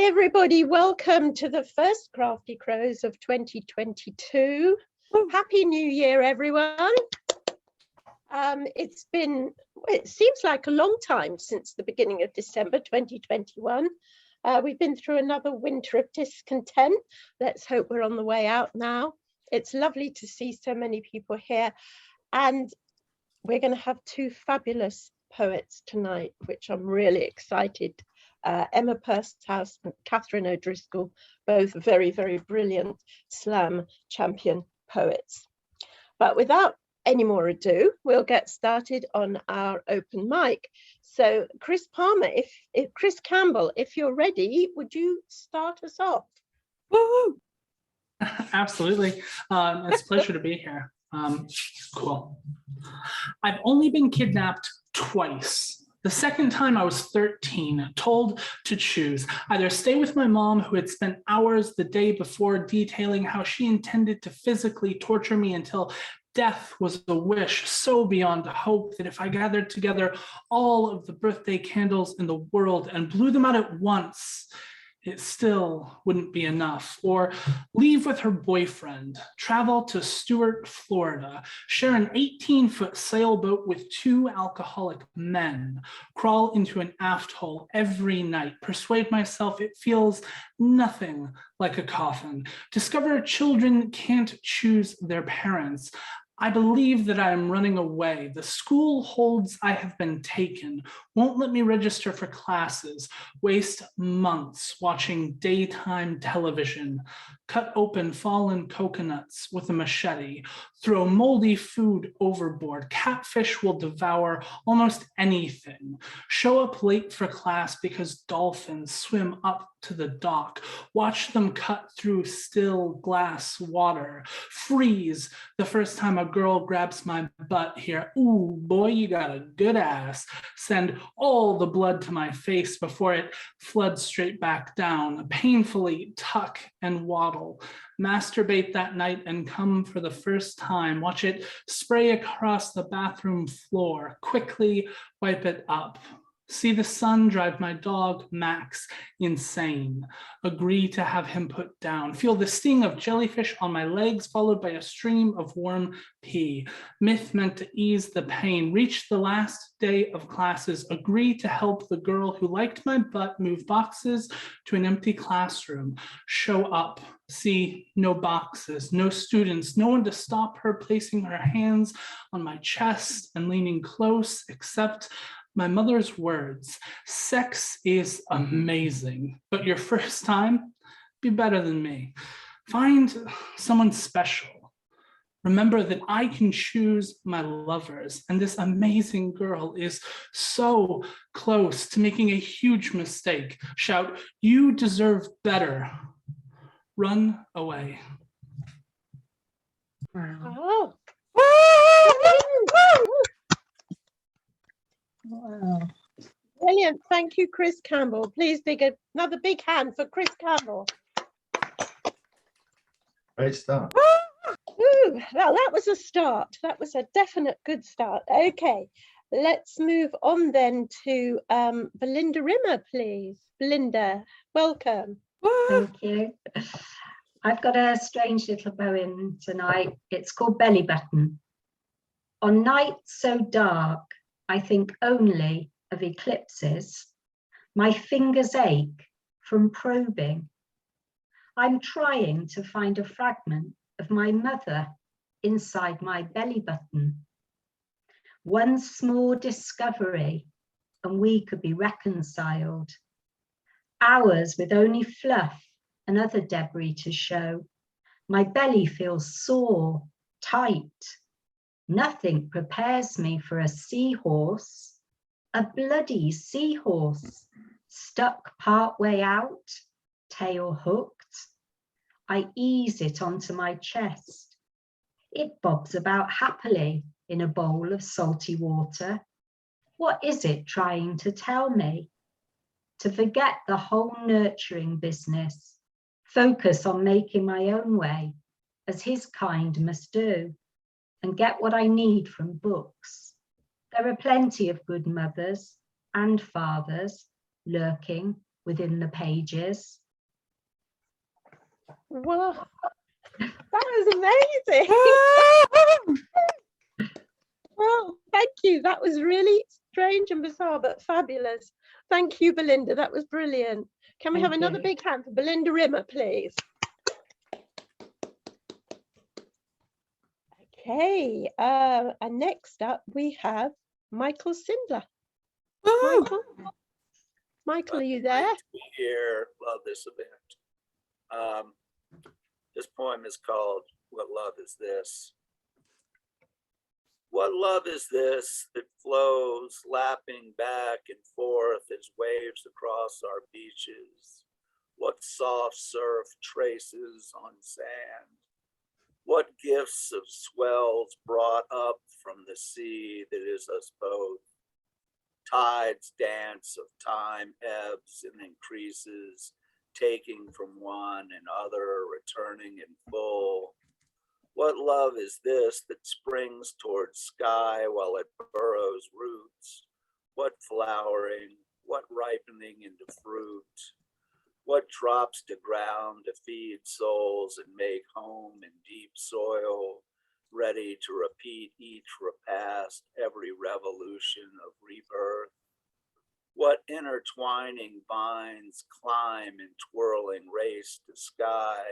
everybody, welcome to the first Crafty Crows of 2022. Happy New Year, everyone. It seems like a long time since the beginning of December 2021. We've been through another winter of discontent. Let's hope we're on the way out now. It's lovely to see so many people here, and we're going to have two fabulous poets tonight, which I'm really excited. Emma Purshouse and Kathryn O'Driscoll, both very, very brilliant slam champion poets. But without any more ado, we'll get started on our open mic. So Chris Palmer, if Chris Campbell, if you're ready, would you start us off? Woo! Absolutely. It's a pleasure to be here. Cool. I've only been kidnapped twice. The second time I was 13, told to choose, either stay with my mom, who had spent hours the day before detailing how she intended to physically torture me until death was a wish so beyond hope that if I gathered together all of the birthday candles in the world and blew them out at once, it still wouldn't be enough. Or leave with her boyfriend, travel to Stuart, Florida, share an 18-foot sailboat with two alcoholic men, crawl into an aft hole every night, persuade myself it feels nothing like a coffin, discover children can't choose their parents. I believe that I am running away. The school holds I have been taken, won't let me register for classes, waste months watching daytime television, cut open fallen coconuts with a machete, throw moldy food overboard. Catfish will devour almost anything. Show up late for class because dolphins swim up to the dock. Watch them cut through still glass water. Freeze the first time a girl grabs my butt here. Ooh, boy, you got a good ass. Send all the blood to my face before it floods straight back down. Painfully tuck and waddle. Masturbate that night and come for the first time. Watch it spray across the bathroom floor. Quickly wipe it up. See the sun drive my dog, Max, insane. Agree to have him put down. Feel the sting of jellyfish on my legs, followed by a stream of warm pee. Myth meant to ease the pain. Reach the last day of classes. Agree to help the girl who liked my butt move boxes to an empty classroom. Show up. See no boxes, no students, no one to stop her placing her hands on my chest and leaning close, except my mother's words. Sex is amazing, but your first time, be better than me. Find someone special. Remember that I can choose my lovers, and this amazing girl is so close to making a huge mistake. Shout, you deserve better. Run away. Wow. Wow. Brilliant. Thank you, Chris Campbell. Please another big hand for Chris Campbell. Great start. Ooh, well, that was a start. That was a definite good start. Okay, let's move on then to Belinda Rimmer, please. Belinda, welcome. Thank you. I've got a strange little poem tonight. It's called Belly Button. On nights so dark, I think only of eclipses. My fingers ache from probing. I'm trying to find a fragment of my mother inside my belly button. One small discovery and we could be reconciled. Hours with only fluff and other debris to show. My belly feels sore, tight. Nothing prepares me for a seahorse, a bloody seahorse, stuck part way out, tail hooked. I ease it onto my chest. It bobs about happily in a bowl of salty water. What is it trying to tell me? To forget the whole nurturing business, focus on making my own way, as his kind must do, and get what I need from books. There are plenty of good mothers and fathers lurking within the pages. Wow, that was amazing. Well, thank you. That was really strange and bizarre, but fabulous. Thank you, Belinda. That was brilliant. Can we have Thank another you. big hand for Belinda Rimmer, please? Okay, and next up we have Michael Sindler. Michael, are you there? Great to be here. Love this event. This poem is called What Love Is This? What love is this that flows, lapping back and forth as waves across our beaches? What soft surf traces on sand? What gifts of swells brought up from the sea that is us both? Tides dance of time ebbs and increases, taking from one and other, returning in full. What love is this that springs towards sky while it burrows roots? What flowering, what ripening into fruit? What drops to ground to feed souls and make home in deep soil, ready to repeat each repast, every revolution of rebirth? What intertwining vines climb in twirling race to sky,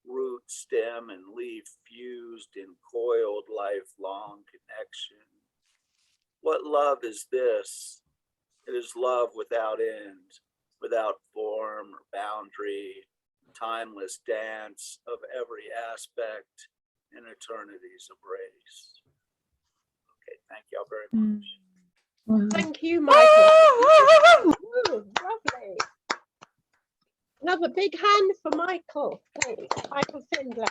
root, stem, and leaf fused in coiled lifelong connection? What love is this? It is love without end, without form or boundary, timeless dance of every aspect in eternity's embrace. Okay, thank y'all very much. Thank you, Michael. Ooh, lovely. Another big hand for Michael, please. Michael Sindler.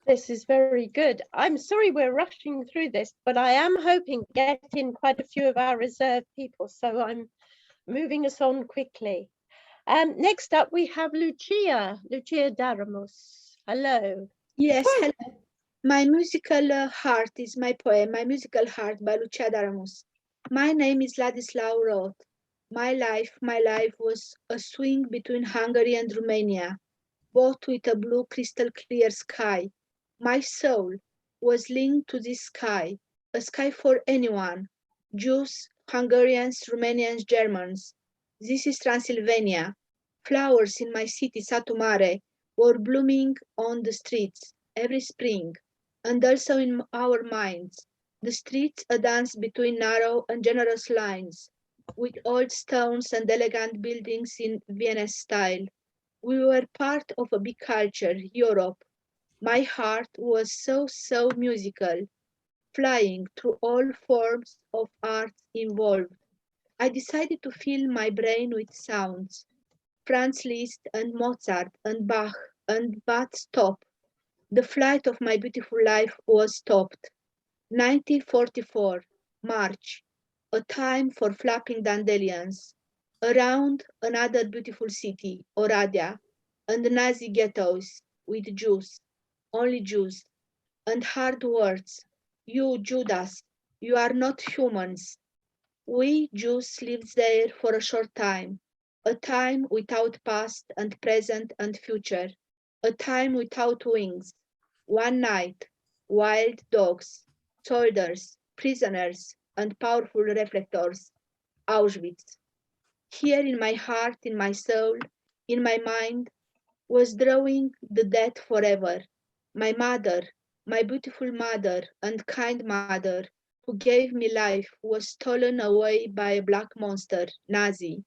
This is very good. I'm sorry we're rushing through this, but I am hoping to get in quite a few of our reserved people, so I'm moving us on quickly. Next up, we have Lucia Daramus. Hello. Yes, hello. My musical heart is my poem, My Musical Heart by Lucia Daramus. My name is Ladislav Roth. My life was a swing between Hungary and Romania, both with a blue crystal clear sky. My soul was linked to this sky, a sky for anyone, Jews, Hungarians, Romanians, Germans. This is Transylvania. Flowers in my city, Satu Mare, were blooming on the streets every spring, and also in our minds. The streets a dance between narrow and generous lines, with old stones and elegant buildings in Viennese style. We were part of a big culture, Europe. My heart was so musical, flying through all forms of art involved. I decided to fill my brain with sounds. Franz Liszt and Mozart and Bach, but stop. The flight of my beautiful life was stopped. 1944, March, a time for flapping dandelions. Around another beautiful city, Oradea, and the Nazi ghettos with Jews, only Jews, and hard words. You, Judas, you are not humans. We Jews lived there for a short time, a time without past and present and future, a time without wings. One night, wild dogs, soldiers, prisoners, and powerful reflectors, Auschwitz. Here in my heart, in my soul, in my mind, was drawing the dead forever. My mother, my beautiful mother and kind mother, who gave me life, was stolen away by a black monster, Nazi.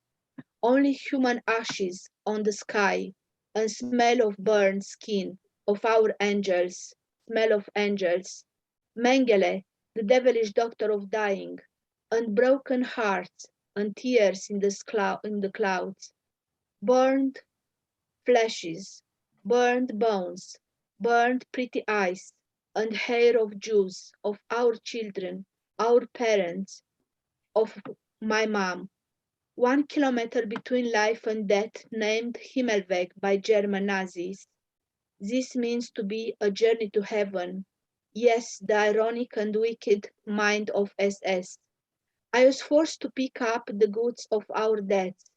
Only human ashes on the sky and smell of burned skin of our angels, smell of angels. Mengele, the devilish doctor of dying, and broken hearts and tears in the clouds. Burned fleshes, burned bones, burned pretty eyes, and hair of Jews, of our children, our parents, of my mom. 1 kilometer between life and death, named Himmelweg by German Nazis. This means to be a journey to heaven. Yes, the ironic and wicked mind of SS. I was forced to pick up the goods of our deaths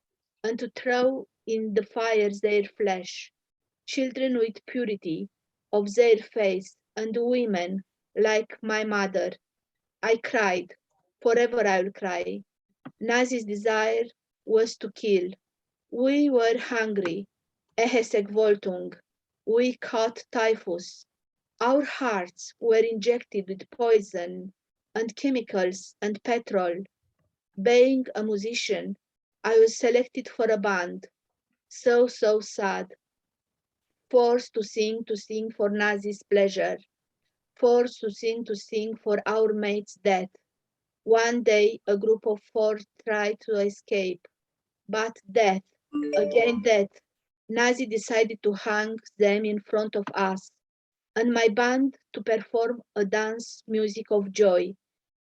and to throw in the fires their flesh, children with purity of their face and women like my mother. I cried, forever I will cry. Nazi's desire was to kill. We were hungry, Ehesegvoltung. We caught typhus. Our hearts were injected with poison and chemicals and petrol. Being a musician, I was selected for a band. So sad. Forced to sing for Nazi's pleasure. Forced to sing for our mate's death. One day, a group of 4 tried to escape, but death, again death. Nazi decided to hang them in front of us, and my band to perform a dance music of joy.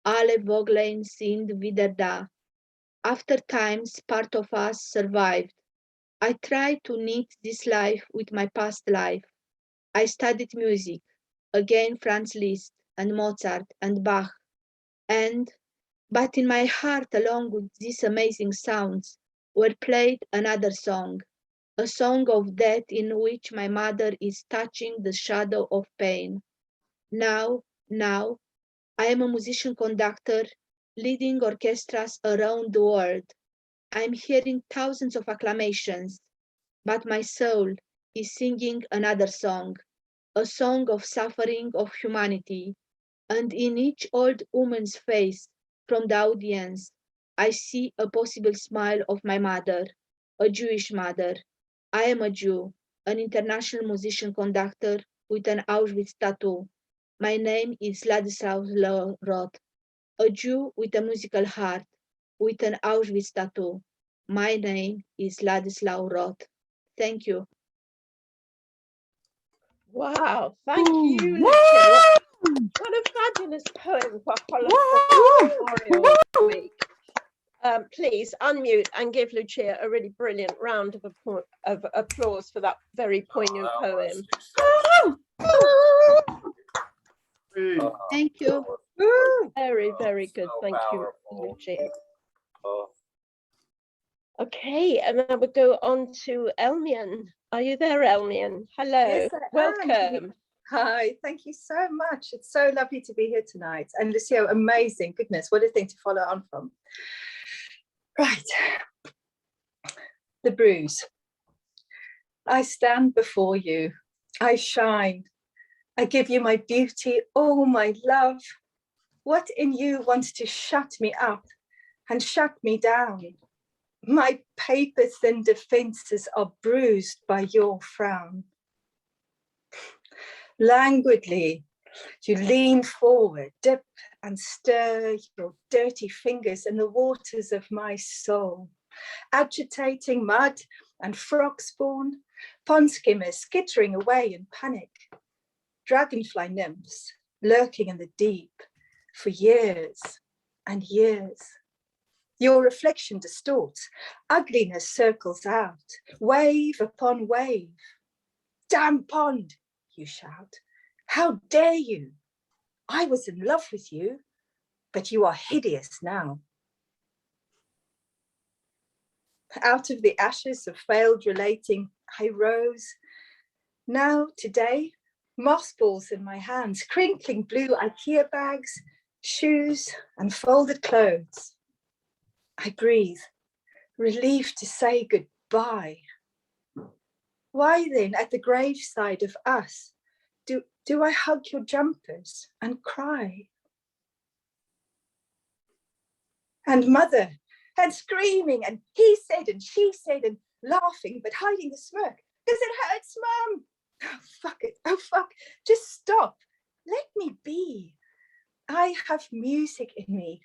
Alle Voglein sind wieder da. After times, part of us survived. I tried to knit this life with my past life. I studied music, again Franz Liszt and Mozart and Bach, but in my heart, along with these amazing sounds, were played another song, a song of death in which my mother is touching the shadow of pain. Now, I am a musician conductor, leading orchestras around the world. I'm hearing thousands of acclamations, but my soul is singing another song, a song of suffering of humanity. And in each old woman's face from the audience, I see a possible smile of my mother, a Jewish mother. I am a Jew, an international musician conductor with an Auschwitz tattoo. My name is Ladislaw Roth, a Jew with a musical heart, with an Auschwitz tattoo. My name is Ladislaw Roth. Thank you. Wow, thank you, Lucia. What a fabulous poem for Holocaust Memorial Week. Please unmute and give Lucia a really brilliant round of applause for that very poignant poem. Thank you. Very, very good. Thank you, Lucia. Okay, and then we'll go on to Elmian. Are you there, Elmian? Hello, Yes, welcome. Hi, thank you so much. It's so lovely to be here tonight. And Lucio, amazing. Goodness, what a thing to follow on from. Right. The bruise. I stand before you. I shine. I give you my beauty, all my love. What in you wants to shut me up and shut me down? My paper-thin defenses are bruised by your frown. Languidly, you lean forward, dip and stir your dirty fingers in the waters of my soul, agitating mud and frog spawn, pond skimmers skittering away in panic, dragonfly nymphs lurking in the deep for years and years. Your reflection distorts, ugliness circles out, wave upon wave. Damn pond, you shout. How dare you? I was in love with you, but you are hideous now. Out of the ashes of failed relating, I rose. Now, today, mothballs in my hands, crinkling blue IKEA bags, shoes and folded clothes. I breathe, relieved to say goodbye. Why then, at the graveside of us, do I hug your jumpers and cry? And mother, and screaming, and he said, and she said, and laughing, but hiding the smirk. Because it hurts, Mum. Oh, fuck it. Oh, fuck. Just stop. Let me be. I have music in me.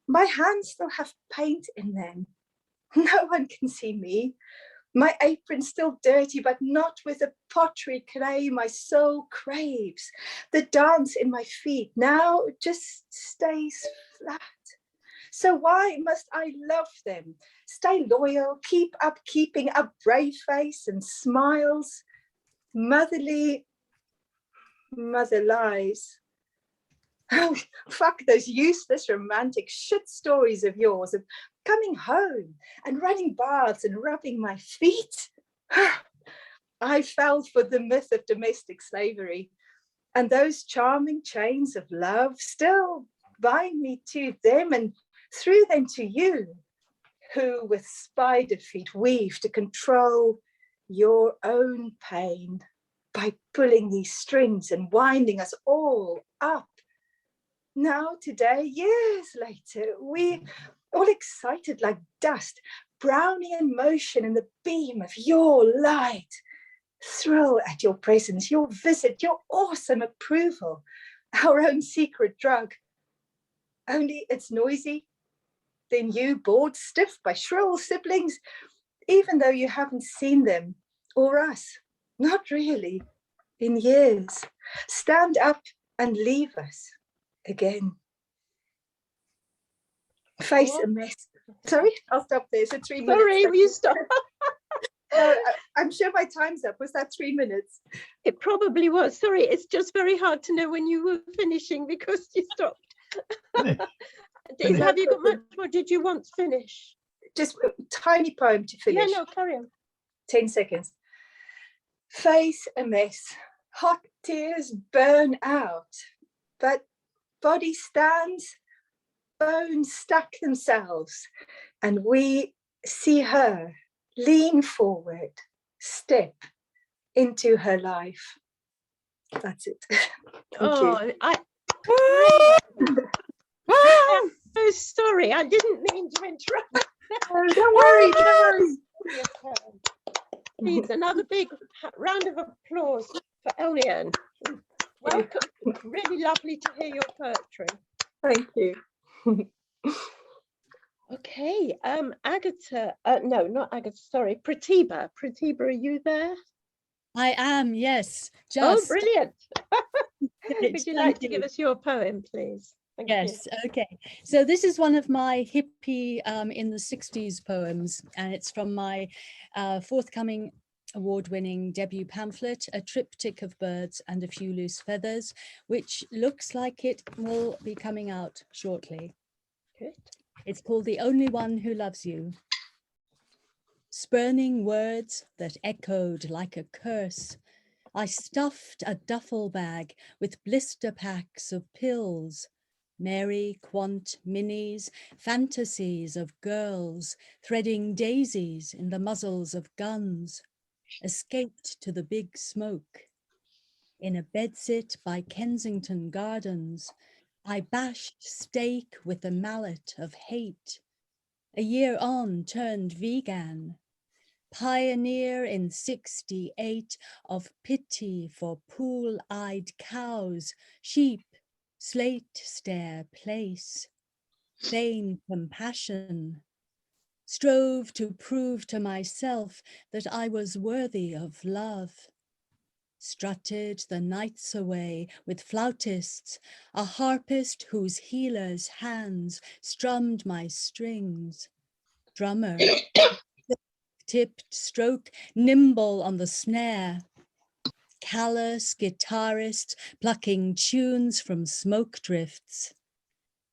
My hands still have paint in them. No one can see me. My apron's still dirty, but not with the pottery clay my soul craves. The dance in my feet now just stays flat. So why must I love them? Stay loyal, keep up keeping a brave face and smiles. Mother lies. Oh, fuck those useless romantic shit stories of yours of coming home and running baths and rubbing my feet. I fell for the myth of domestic slavery, and those charming chains of love still bind me to them and through them to you, who with spider feet weave to control your own pain by pulling these strings and winding us all up. Now today, years later, we all excited like dust, browning in motion in the beam of your light, thrill at your presence, your visit, your awesome approval, our own secret drug. Only it's noisy, then you bored stiff by shrill siblings, even though you haven't seen them or us, not really, in years. Stand up and leave us again. Face a mess. Sorry, I'll stop there. So 3 minutes. Sorry, will you stop? I'm sure my time's up. Was that 3 minutes? It probably was. Sorry, it's just very hard to know when you were finishing because you stopped. Have you got much more? Did you want to finish? Just a tiny poem to finish. Yeah, no, carry on. 10 seconds. Face a mess. Hot tears burn out, but body stands, bones stack themselves, and we see her lean forward, step into her life. That's it. Thank you. I'm so sorry. I didn't mean to interrupt. Don't worry. Please, another big round of applause for Elian. Welcome. Really lovely to hear your poetry. Thank you. Okay, Agatha, no, not Agatha, sorry, Pratibha. Pratibha, are you there? I am, yes. Oh, brilliant. Would you like to give us your poem, please? Thank Yes, you. okay. So this is one of my hippie in the 60s poems, and it's from my forthcoming award-winning debut pamphlet, A Triptych of Birds and a Few Loose Feathers, which looks like it will be coming out shortly. Good. It's called The Only One Who Loves You. Spurning words that echoed like a curse, I stuffed a duffel bag with blister packs of pills, Mary Quant minis, fantasies of girls, threading daisies in the muzzles of guns, escaped to the big smoke. In a bedsit by Kensington Gardens, I bashed steak with a mallet of hate. A year on, turned vegan. Pioneer in 68 of pity for pool-eyed cows, sheep, slate stair place. Vain compassion. Strove to prove to myself that I was worthy of love. Strutted the nights away with flautists, a harpist whose healer's hands strummed my strings. Drummer, tipped stroke, nimble on the snare. Callous guitarist plucking tunes from smoke drifts.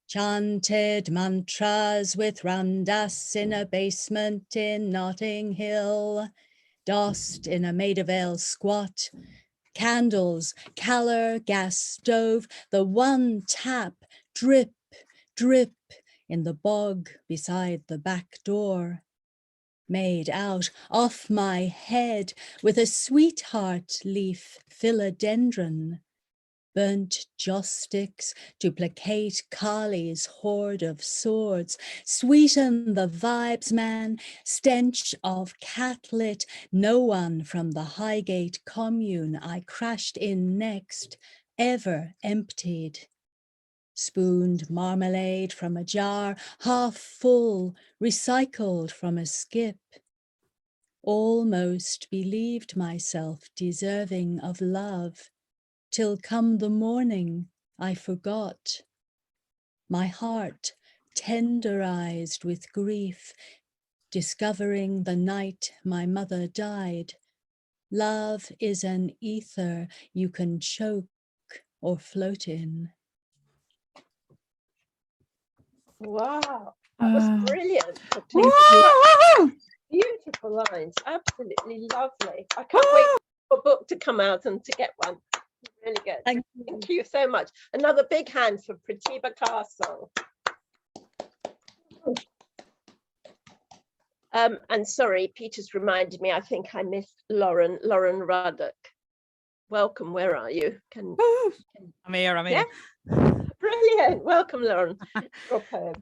Chanted mantras with Ramdas in a basement in Notting Hill. Dossed in a Maid of Ale squat. Candles, calor, gas stove, the one tap, drip, drip in the bog beside the back door. Made out off my head with a sweetheart leaf philodendron. Burnt joss sticks to placate Kali's hoard of swords. Sweeten the vibes, man, stench of catlit. No one from the Highgate commune I crashed in next ever emptied. Spooned marmalade from a jar, half full, recycled from a skip. Almost believed myself deserving of love, till come the morning I forgot. My heart tenderized with grief, discovering the night my mother died. Love is an ether you can choke or float in. Wow, that was brilliant. Beautiful lines, absolutely lovely. I can't wait for a book to come out and to get one. Really good. Thank Thank you so much. Another big hand for Pratibha Castle. And sorry, Peter's reminded me, I think I missed Lauren Ruddock. Welcome, where are you? I'm here. Yeah? Brilliant. Welcome, Lauren. Your poem.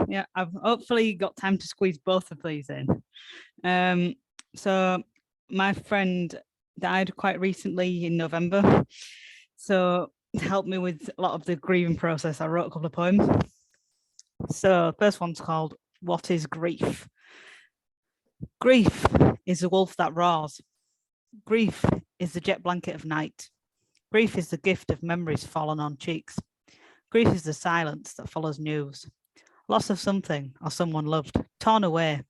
Yeah, I've hopefully got time to squeeze both of these in. So my friend died quite recently in November. So to help me with a lot of the grieving process, I wrote a couple of poems. So the first one's called What is Grief? Grief is the wolf that roars. Grief is the jet blanket of night. Grief is the gift of memories fallen on cheeks. Grief is the silence that follows news. Loss of something or someone loved, torn away,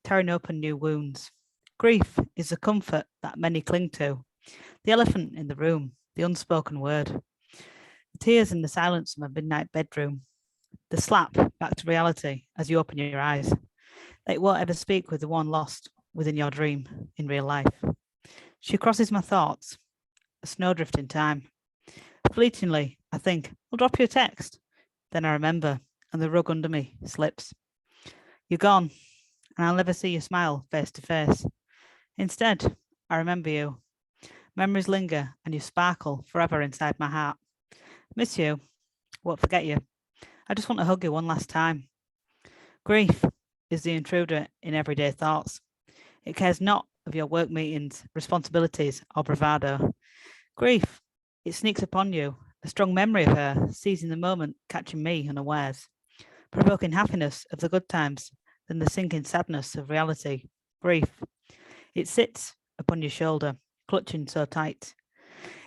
tearing open new wounds. Grief is the comfort that many cling to, the elephant in the room, the unspoken word, the tears in the silence of a midnight bedroom, the slap back to reality as you open your eyes, that you won't ever speak with the one lost within your dream in real life. She crosses my thoughts, a snowdrift in time. Fleetingly, I think, I'll drop you a text. Then I remember, and the rug under me slips. You're gone, and I'll never see you smile face to face. Instead, I remember you. Memories linger, and you sparkle forever inside my heart. Miss you, won't forget you. I just want to hug you one last time. Grief is the intruder in everyday thoughts. It cares not of your work meetings, responsibilities, or bravado. Grief, it sneaks upon you, a strong memory of her, seizing the moment, catching me unawares, provoking happiness of the good times, then the sinking sadness of reality. Grief, it sits upon your shoulder, clutching so tight.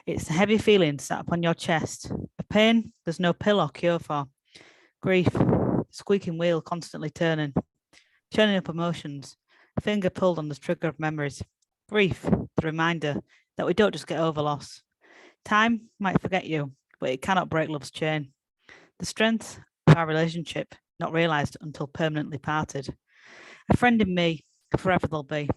It's the heavy feeling sat upon your chest, a pain there's no pill or cure for. Grief, squeaking wheel constantly turning, churning up emotions, finger pulled on the trigger of memories. Grief, the reminder that we don't just get over loss. Time might forget you, but it cannot break love's chain. The strength of our relationship not realised until permanently parted. A friend in me, forever they'll be.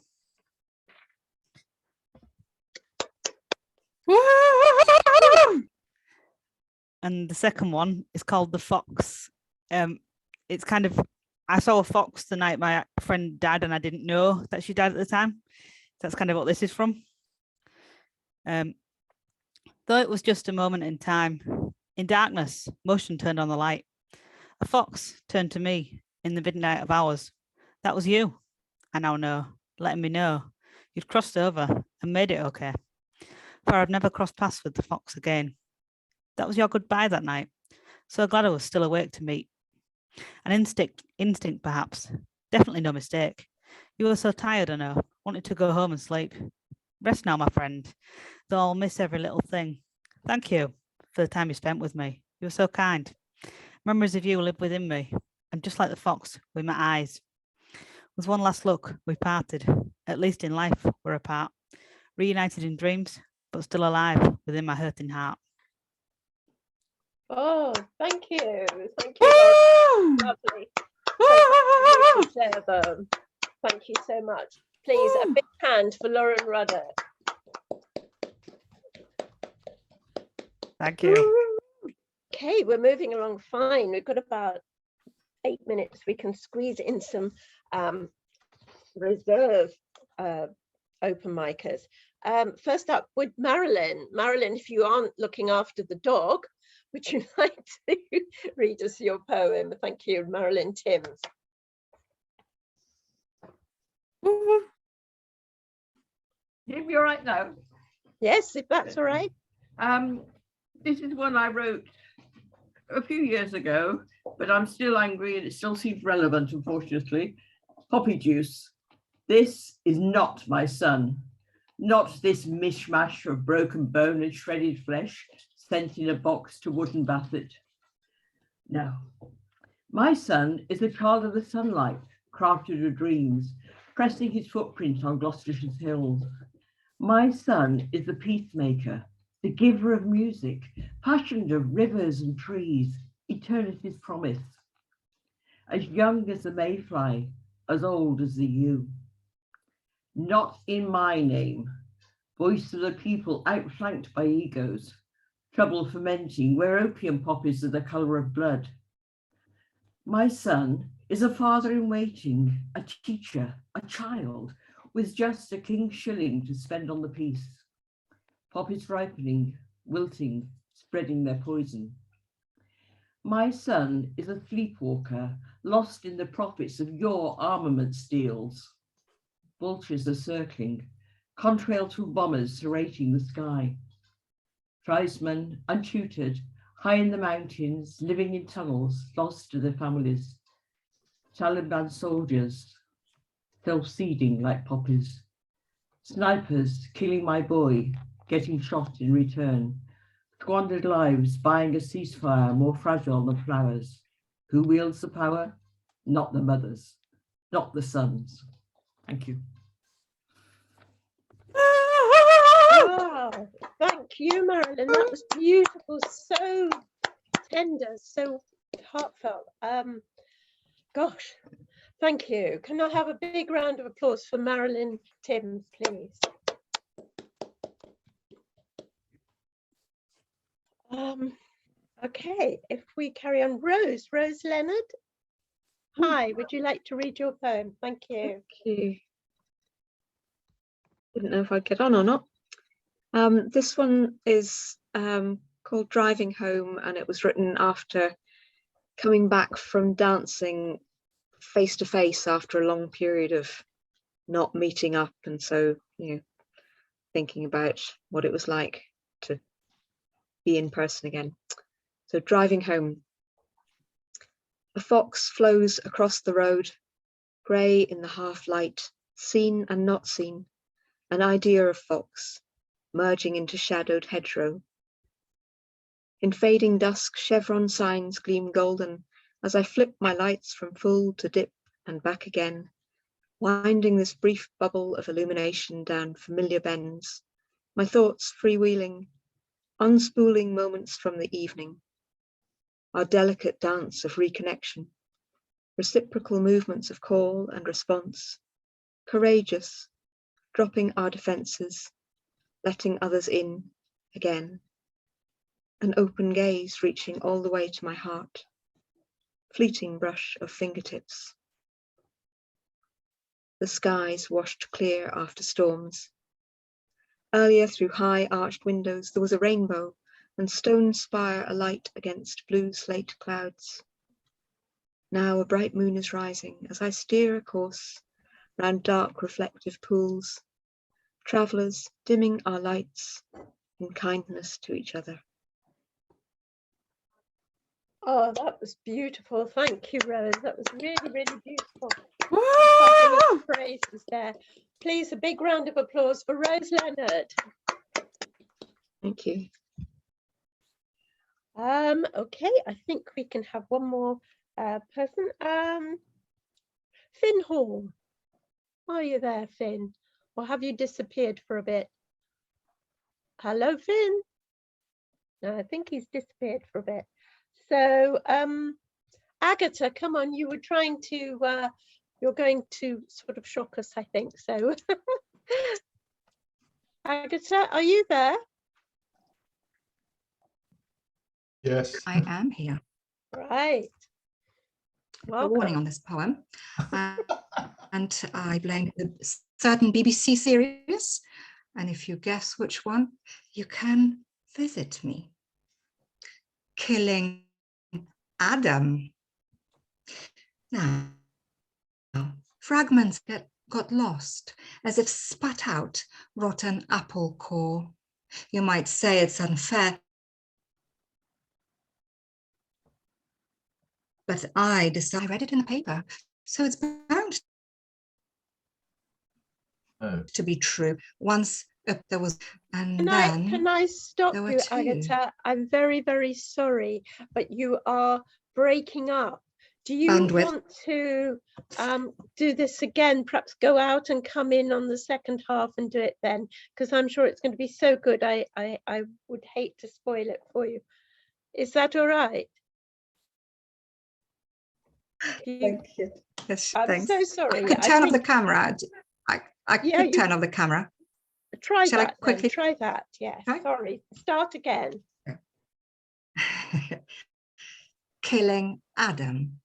And the second one is called The Fox. It's kind of, I saw a fox the night my friend died and I didn't know that she died at the time. That's kind of what this is from. Though it was just a moment in time, in darkness, motion turned on the light. A fox turned to me in the midnight of hours. That was you, I now know, letting me know you'd crossed over and made it okay. For I've never crossed paths with the fox again. That was your goodbye that night. So glad I was still awake to meet. An instinct perhaps, definitely no mistake. You were so tired, I know, wanted to go home and sleep. Rest now, my friend, though I'll miss every little thing. Thank you for the time you spent with me. You were so kind. Memories of you live within me, and just like the fox, with my eyes. With one last look, we parted. At least in life, we're apart. Reunited in dreams, but still alive within my hurting heart. Oh, thank you. Thank you. Lovely. Thank you, Sarah. Thank you so much. Please, a big hand for Lauren Ruddock. Thank you. Okay, we're moving along fine. We've got about 8 minutes. We can squeeze in some reserve open micers. First up with Marilyn. Marilyn, if you aren't looking after the dog, would you like to read us your poem? Thank you, Marilyn Timms. If you're right now. Yes, if that's all right. This is one I wrote a few years ago, but I'm still angry and it still seems relevant, unfortunately. Poppy juice. This is not my son. Not this mishmash of broken bone and shredded flesh sent in a box to Wooden Bassett. No. My son is a child of the sunlight, crafted of dreams, pressing his footprint on Gloucestershire's hills. My son is the peacemaker, the giver of music, passionate of rivers and trees, eternity's promise, as young as the mayfly, as old as the yew. Not in my name, voice of the people outflanked by egos, trouble fermenting where opium poppies are the colour of blood. My son is a father in waiting, a teacher, a child, with just a king's shilling to spend on the peace. Poppies ripening, wilting, spreading their poison. My son is a sleepwalker, lost in the profits of your armament steals. Vultures are circling, contrail through bombers serrating the sky. Tribesmen, untutored, high in the mountains, living in tunnels, lost to their families. Taliban soldiers, self-seeding like poppies. Snipers killing my boy, getting shot in return. Squandered lives buying a ceasefire more fragile than flowers. Who wields the power? Not the mothers, not the sons. Thank you. Wow, thank you, Marilyn. That was beautiful, so tender, so heartfelt. Gosh, thank you. Can I have a big round of applause for Marilyn Timms, please? Okay, if we carry on, Rose Leonard. Hi, would you like to read your poem? Thank you. Thank you. Didn't know if I'd get on or not. This one is called Driving Home, and it was written after coming back from dancing face to face after a long period of not meeting up, and so, you know, thinking about what it was like to be in person again. So driving home. A fox flows across the road, grey in the half light, seen and not seen, an idea of fox, merging into shadowed hedgerow. In fading dusk, chevron signs gleam golden as I flip my lights from full to dip and back again, winding this brief bubble of illumination down familiar bends, my thoughts freewheeling, unspooling moments from the evening, our delicate dance of reconnection, reciprocal movements of call and response, courageous, dropping our defenses, letting others in again, an open gaze reaching all the way to my heart, fleeting brush of fingertips. The skies washed clear after storms. Earlier, through high arched windows, there was a rainbow and stone spire alight against blue slate clouds. Now a bright moon is rising as I steer a course round dark reflective pools, travellers dimming our lights in kindness to each other. Oh, that was beautiful. Thank you, Rose. That was really, really beautiful. Phrases there. Please, a big round of applause for Rose Leonard. Thank you. Okay, I think we can have one more person. Finn Hall. Are you there, Finn? Or have you disappeared for a bit? Hello, Finn. No, I think he's disappeared for a bit. So, Agatha, come on, you were trying to, you're going to sort of shock us, I think. So, Agatha, are you there? Yes. I am here. Right. A warning on this poem. And I blame a certain BBC series. And if you guess which one, you can visit me. Killing Adam. Now, fragments got lost, as if spat out rotten apple core. You might say it's unfair, but I decided, I read it in the paper, so it's bound to be true. Once there was, and can I stop you, two. Agatha? I'm very, very sorry, but you are breaking up. Do you want to do this again? Perhaps go out and come in on the second half and do it then, because I'm sure it's going to be so good. I would hate to spoil it for you. Is that all right? Thank you. Yes, I'm thanks. so sorry. I could turn off the camera. I could turn off the camera. Try Shall I that. quickly Try that. Yeah. Okay. Sorry. Start again. Killing Adam.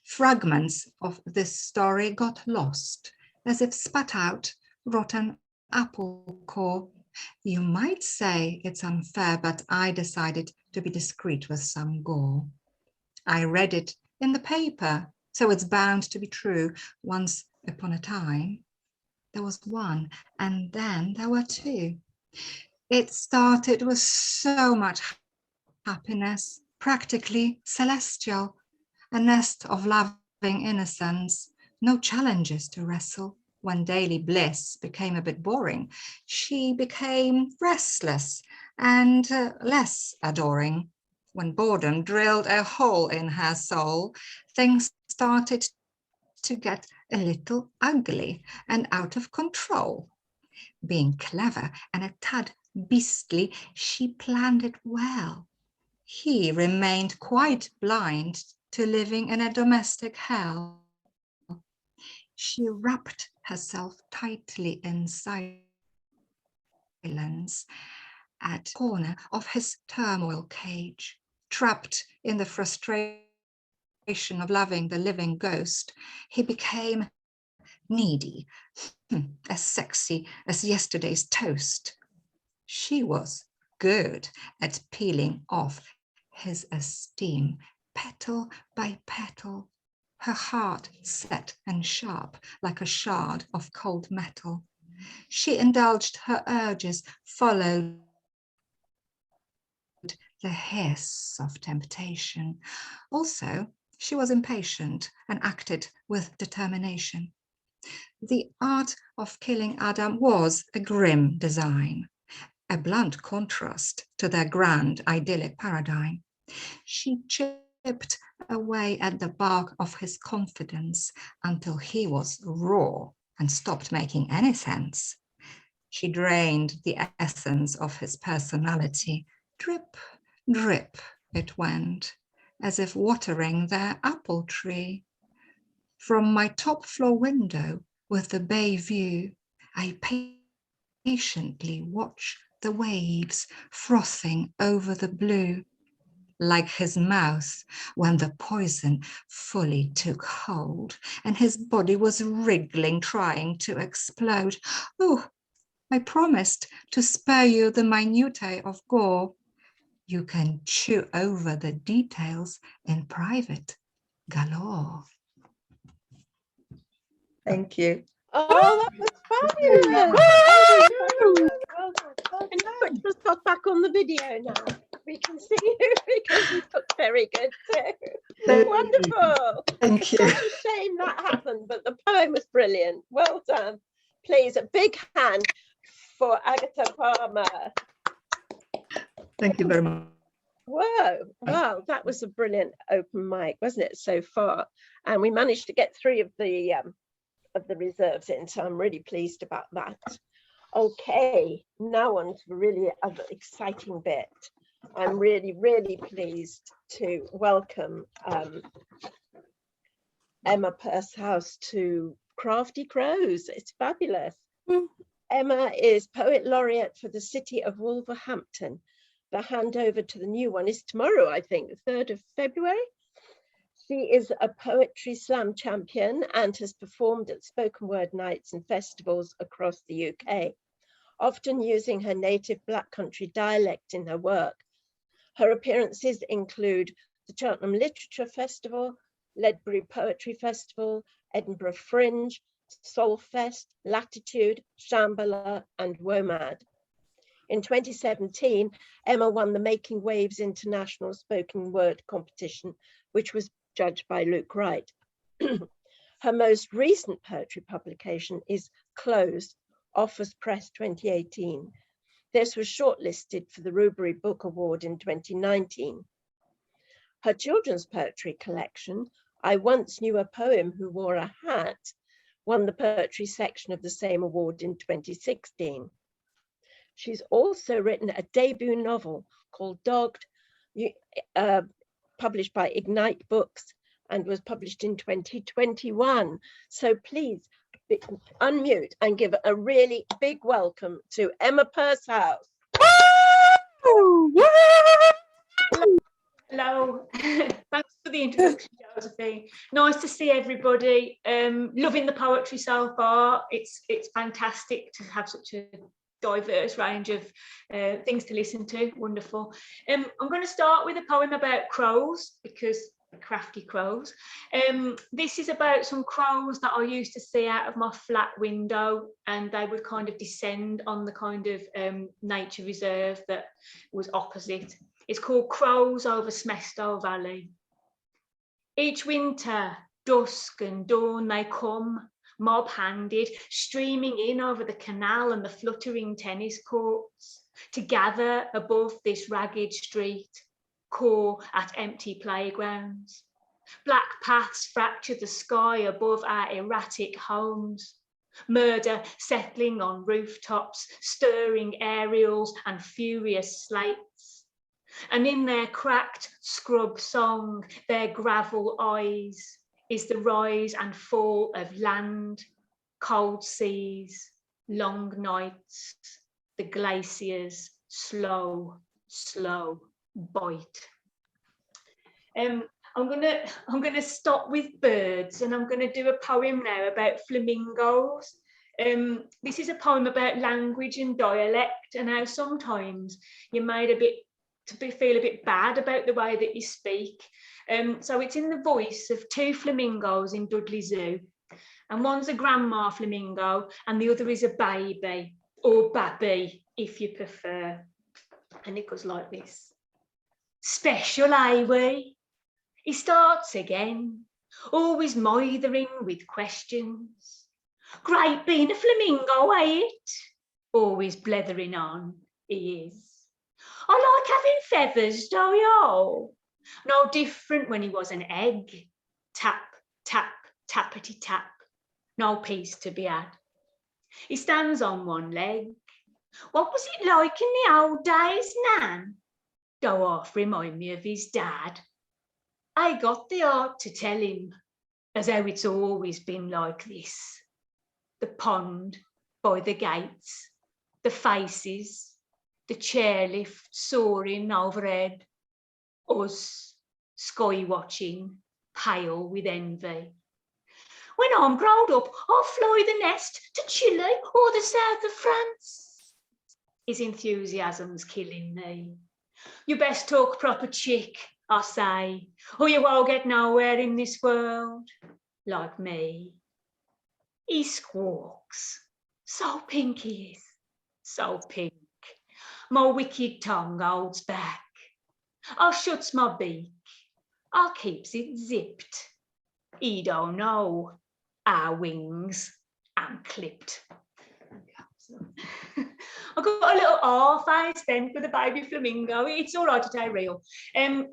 Fragments of this story got lost, as if spat out rotten apple core. You might say it's unfair, but I decided to be discreet with some gore. I read it in the paper, so it's bound to be true. Once upon a time, there was one, and then there were two. It started with so much happiness, practically celestial, a nest of loving innocence, no challenges to wrestle. When daily bliss became a bit boring, she became restless and less adoring. When boredom drilled a hole in her soul, things started to get a little ugly and out of control. Being clever and a tad beastly, she planned it well. He remained quite blind to living in a domestic hell. She wrapped herself tightly in silence at the corner of his turmoil cage, trapped in the frustration of loving the living ghost. He became needy, as sexy as yesterday's toast. She was good at peeling off his esteem, petal by petal, her heart set and sharp like a shard of cold metal. She indulged her urges, followed the hiss of temptation. Also, she was impatient and acted with determination. The art of killing Adam was a grim design, a blunt contrast to their grand idyllic paradigm. She chipped away at the bark of his confidence until he was raw and stopped making any sense. She drained the essence of his personality. Drip, drip it went, as if watering their apple tree. From my top floor window with the bay view, I patiently watch the waves frothing over the blue, like his mouth when the poison fully took hold and his body was wriggling, trying to explode. Oh, I promised to spare you the minutiae of gore. You can chew over the details in private galore. Thank you. Oh, that was fabulous. Well done. And put yourself back on the video now. We can see you because you look very good too. Wonderful. Thank you. Such a shame that happened, but the poem was brilliant. Well done. Please, a big hand for Agatha Palmer. Thank you very much. Whoa, wow, that was a brilliant open mic, wasn't it, so far? And we managed to get 3 of the reserves in, so I'm really pleased about that. Okay, now on to the really other exciting bit. I'm really, really pleased to welcome Emma Purshouse to Crafty Crows. It's fabulous. Emma is Poet Laureate for the city of Wolverhampton. The handover to the new one is tomorrow, I think, the 3rd of February. She is a poetry slam champion and has performed at spoken word nights and festivals across the UK, often using her native Black Country dialect in her work. Her appearances include the Cheltenham Literary Festival, Ledbury Poetry Festival, Edinburgh Fringe, Solfest, Latitude, Shambhala and WOMAD. In 2017, Emma won the Making Waves International Spoken Word Competition, which was judged by Luke Wright. Her most recent poetry publication is Closed, Offers Press 2018. This was shortlisted for the Rubery Book Award in 2019. Her children's poetry collection, I Once Knew a Poem Who Wore a Hat, won the poetry section of the same award in 2016. She's also written a debut novel called Dogged, published by Ignite Books, and was published in 2021. So please unmute and give a really big welcome to Emma Purshouse. Hello, thanks for the introduction, Josephine. Nice to see everybody. Loving the poetry so far. It's fantastic to have such a diverse range of things to listen to. Wonderful. I'm going to start with a poem about crows, because Crafty Crows. This is about some crows that I used to see out of my flat window, and they would kind of descend on the kind of nature reserve that was opposite. It's called Crows Over Smestow Valley. Each winter, dusk and dawn they come, mob-handed, streaming in over the canal and the fluttering tennis courts, to gather above this ragged street, caw at empty playgrounds. Black paths fracture the sky above our erratic homes. Murder settling on rooftops, stirring aerials and furious slates. And in their cracked scrub song, their gravel eyes, is the rise and fall of land, cold seas, long nights, the glaciers, slow, slow bite. I'm gonna stop with birds, and I'm gonna do a poem now about flamingos. This is a poem about language and dialect, and how sometimes you're made feel a bit bad about the way that you speak. So it's in the voice of two flamingos in Dudley Zoo, and one's a grandma flamingo and the other is a baby, or babby if you prefer. And it goes like this. Special, we? He starts again, always mithering with questions. Great being a flamingo, ain't it? Always blethering on, he is. I like having feathers, do you? No different when he was an egg. Tap, tap, tappity tap. No peace to be had. He stands on one leg. What was it like in the old days, Nan? Go off, remind me of his dad. I got the heart to tell him, as how it's always been like this. The pond by the gates, the faces, the chairlift soaring overhead, us sky watching, pale with envy. When I'm grown up, I'll fly the nest to Chile or the south of France. His enthusiasm's killing me. You best talk proper chick, I say, or you won't get nowhere in this world, like me. He squawks, so pink he is, so pink. My wicked tongue holds back. I shuts my beak. I keeps it zipped. He don't know our wings am clipped. I got a little R face then for the baby flamingo. It's all right to take real. I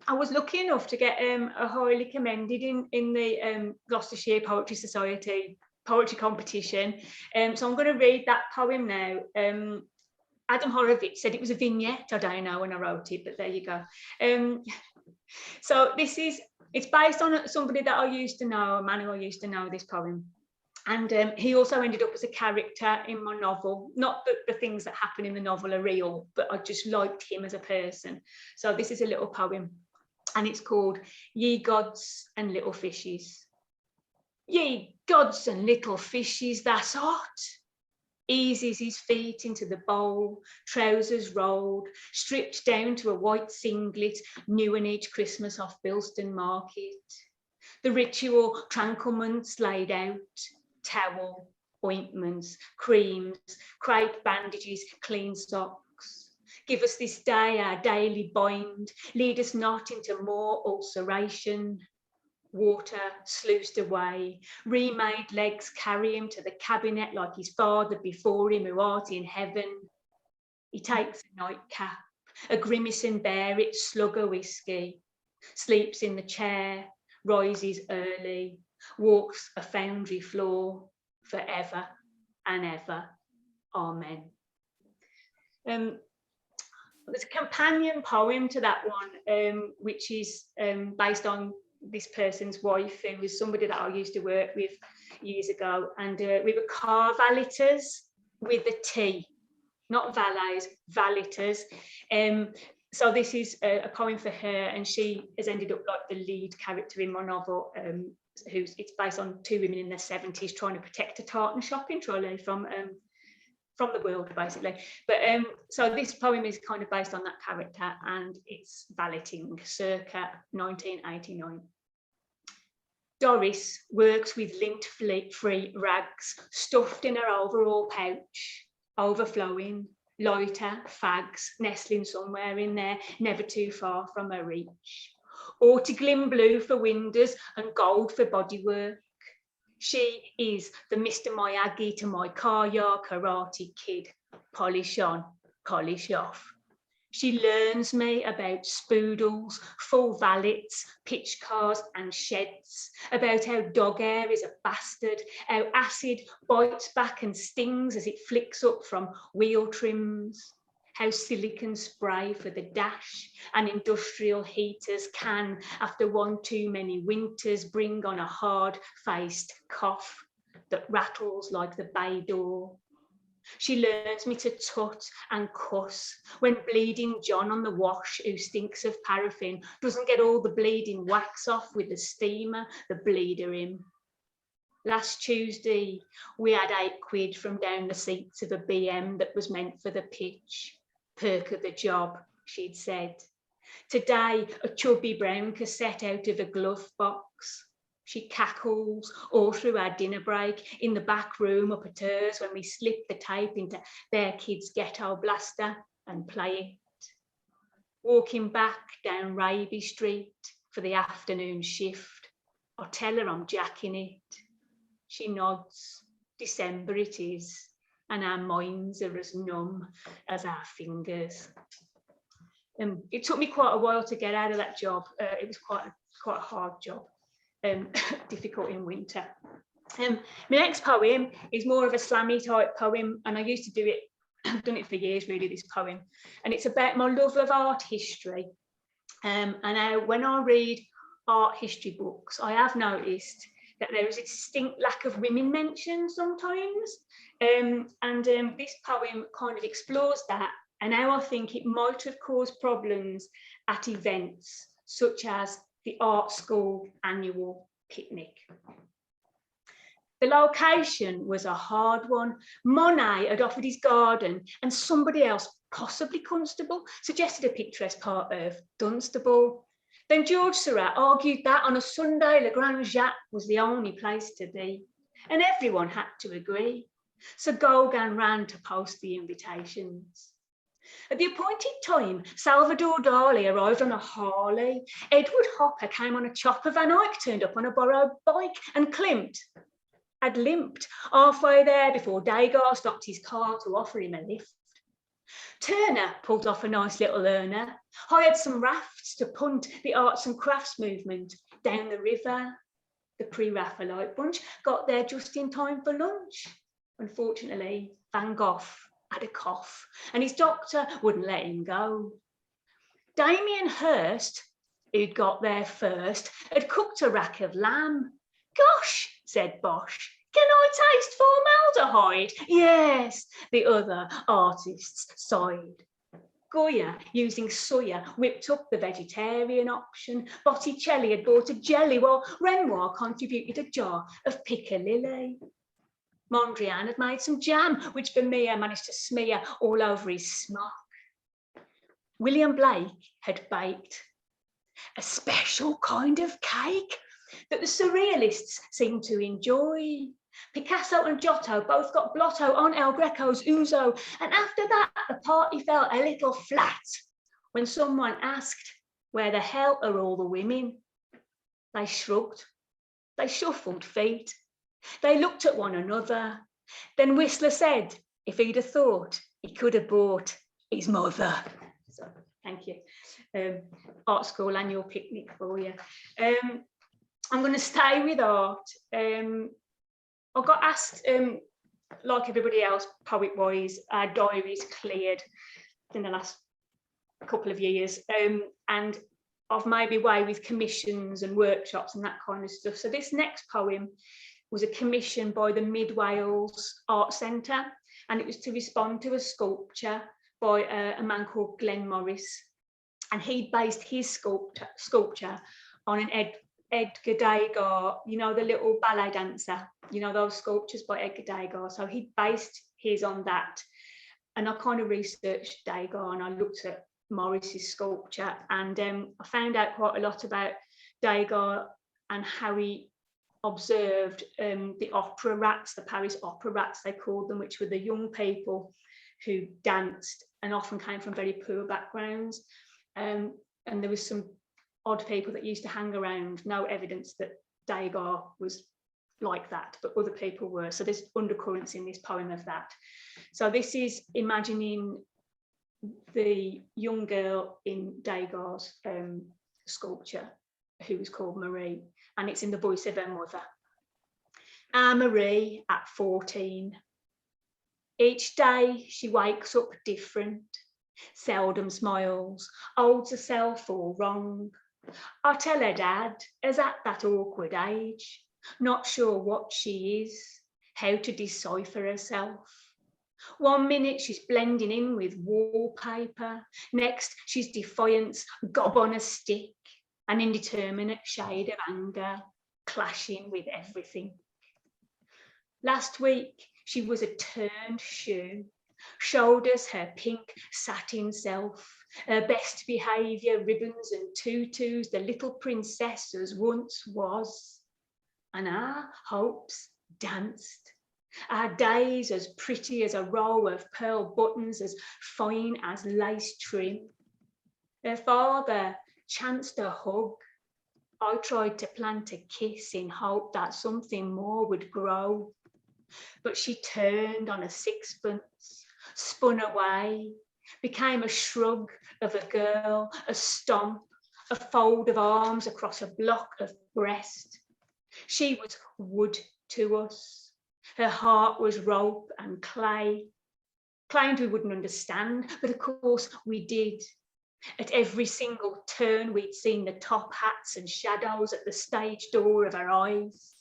was lucky enough to get a highly commended in the Gloucestershire Poetry Society poetry competition. So I'm going to read that poem now. Adam Horowitz said it was a vignette. I don't know when I wrote it, but there you go. So it's based on somebody that I used to know, a man who I used to know, this poem. And he also ended up as a character in my novel. Not that the things that happen in the novel are real, but I just liked him as a person. So this is a little poem, and it's called Ye Gods and Little Fishes. Ye gods and little fishes, that's hot. Eases his feet into the bowl, trousers rolled, stripped down to a white singlet, new and each Christmas off Bilston Market. The ritual tranclements laid out, towel, ointments, creams, crepe bandages, clean socks. Give us this day our daily bind, lead us not into more ulceration. Water sluiced away, remade legs carry him to the cabinet like his father before him who art in heaven. He takes a nightcap, a grimace and bear it, slug a whiskey, sleeps in the chair, rises early, walks a foundry floor forever and ever. Amen. There's a companion poem to that one, which is based on this person's wife, who was somebody that I used to work with years ago. And we were car valeters with a T, not valets, valeters. So this is a poem for her, and she has ended up like the lead character in my novel. It's based on two women in their 70s trying to protect a tartan shopping trolley from the world, basically. But so this poem is kind of based on that character, and it's valeting circa 1989. Doris works with lint-free rags stuffed in her overall pouch, overflowing, lighter, fags nestling somewhere in there, never too far from her reach. Ortiglim blue for windows and gold for bodywork. She is the Mr. Miyagi to my car yard karate kid. Polish on, polish off. She learns me about spoodles, full valets, pitch cars and sheds, about how dog hair is a bastard, how acid bites back and stings as it flicks up from wheel trims, how silicon spray for the dash and industrial heaters can, after one too many winters, bring on a hard-faced cough that rattles like the bay door. She learns me to tut and cuss when bleeding John on the wash, who stinks of paraffin, doesn't get all the bleeding wax off with the steamer, the bleeder him. Last Tuesday, we had £8 from down the seats of a BM that was meant for the pitch. Perk of the job, she'd said. Today, a chubby brown cassette out of a glove box. She cackles all through our dinner break in the back room up at hers when we slip the tape into their kid's ghetto blaster and play it. Walking back down Raby Street for the afternoon shift, I tell her I'm jacking it. She nods. December it is, and our minds are as numb as our fingers. It took me quite a while to get out of that job. It was quite a hard job. Difficult in winter. My next poem is more of a slammy type poem, and I used to do it, I've done it for years really, this poem, and it's about my love of art history. And when I read art history books, I have noticed that there is a distinct lack of women mentioned sometimes, and this poem kind of explores that, and how I think it might have caused problems at events such as the art school annual picnic. The location was a hard one. Monet had offered his garden, and somebody else, possibly Constable, suggested a picturesque part of Dunstable. Then George Seurat argued that on a Sunday, Le Grand Jatte was the only place to be, and everyone had to agree. So Gauguin ran to post the invitations. At the appointed time, Salvador Dali arrived on a Harley. Edward Hopper came on a chopper. Van Eyck turned up on a borrowed bike, and Klimt had limped halfway there before Degas stopped his car to offer him a lift. Turner pulled off a nice little earner, hired some rafts to punt the arts and crafts movement down the river. The pre-Raphaelite bunch got there just in time for lunch. Unfortunately, Van Gogh had a cough, and his doctor wouldn't let him go. Damien Hirst, who'd got there first, had cooked a rack of lamb. Gosh, said Bosch, can I taste formaldehyde? Yes, the other artists sighed. Goya, using soya, whipped up the vegetarian option. Botticelli had bought a jelly, while Renoir contributed a jar of piccalilli. Mondrian had made some jam, which Vermeer managed to smear all over his smock. William Blake had baked a special kind of cake that the surrealists seemed to enjoy. Picasso and Giotto both got blotto on El Greco's ouzo, and after that the party felt a little flat when someone asked, where the hell are all the women? They shrugged, they shuffled feet. They looked at one another. Then Whistler said, if he'd have thought, he could have bought his mother. So, thank you. Art school annual picnic for you. I'm going to stay with art. I got asked, like everybody else, poet-wise, our diaries cleared in the last couple of years, and I've made my way with commissions and workshops and that kind of stuff. So this next poem was a commission by the Mid Wales Art Centre, and it was to respond to a sculpture by a man called Glenn Morris, and he based his sculpture on an Edgar Degas, you know, the little ballet dancer, you know, those sculptures by Edgar Degas. So he based his on that, and I kind of researched Degas and I looked at Morris's sculpture, and I found out quite a lot about Degas and how he observed the opera rats, the Paris opera rats they called them, which were the young people who danced and often came from very poor backgrounds, and there was some odd people that used to hang around. No evidence that Degas was like that, but other people were. So there's undercurrents in this poem of that. So this is imagining the young girl in Degas' sculpture, who was called Marie, and it's in the voice of her mother. Our Marie at 14. Each day she wakes up different, seldom smiles, holds herself all wrong. I tell her dad is at that awkward age, not sure what she is, how to decipher herself. 1 minute she's blending in with wallpaper, next she's defiance, gob on a stick, an indeterminate shade of anger, clashing with everything. Last week she was a turned shoe, showed us her pink satin self, her best behaviour, ribbons and tutus, the little princess as once was, and our hopes danced. Our days as pretty as a row of pearl buttons, as fine as lace trim. Her father chanced a hug. I tried to plant a kiss in hope that something more would grow. But she turned on a sixpence, spun away, became a shrug of a girl, a stomp, a fold of arms across a block of breast. She was wood to us. Her heart was rope and clay. Claimed we wouldn't understand, but of course we did. At every single turn, we'd seen the top hats and shadows at the stage door of her eyes.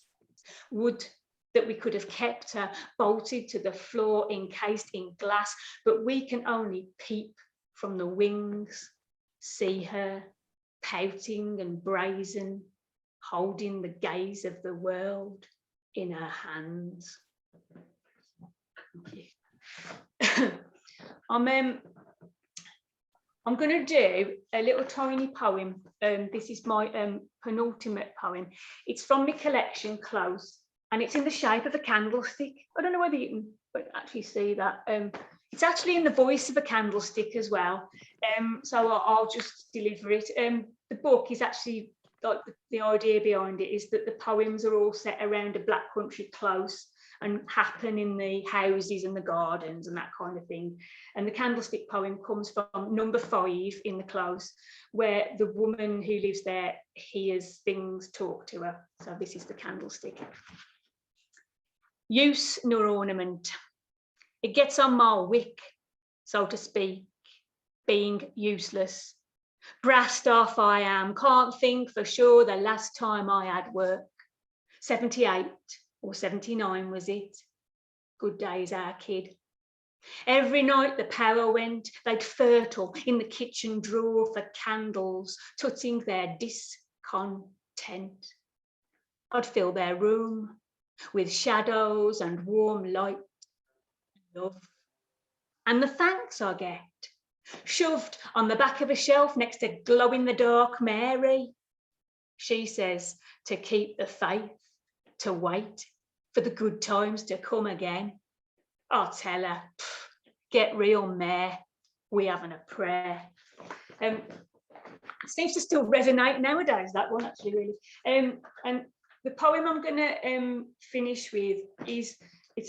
Would that we could have kept her bolted to the floor, encased in glass, but we can only peep from the wings, see her pouting and brazen, holding the gaze of the world in her hands. I'm going to do a little tiny poem. This is my penultimate poem. It's from my collection, Close, and it's in the shape of a candlestick. I don't know whether you can actually see that. It's actually in the voice of a candlestick as well. So I'll just deliver it. The book is actually, like, the idea behind it is that the poems are all set around a black country close and happen in the houses and the gardens and that kind of thing. And the candlestick poem comes from number 5 in the close, where the woman who lives there hears things talk to her. So this is the candlestick. Use nor ornament. It gets on my wick, so to speak, being useless. Brassed off I am, can't think for sure the last time I had work. 78 or 79 was it? Good days, our kid. Every night the power went, they'd fertile in the kitchen drawer for candles, tutting their discontent. I'd fill their room with shadows and warm light, love. And the thanks I get, shoved on the back of a shelf next to glow-in-the-dark Mary. She says to keep the faith, to wait for the good times to come again. I'll tell her, get real, Mare, we haven't a prayer. Seems to still resonate nowadays, that one actually, really. And the poem I'm going to finish with it's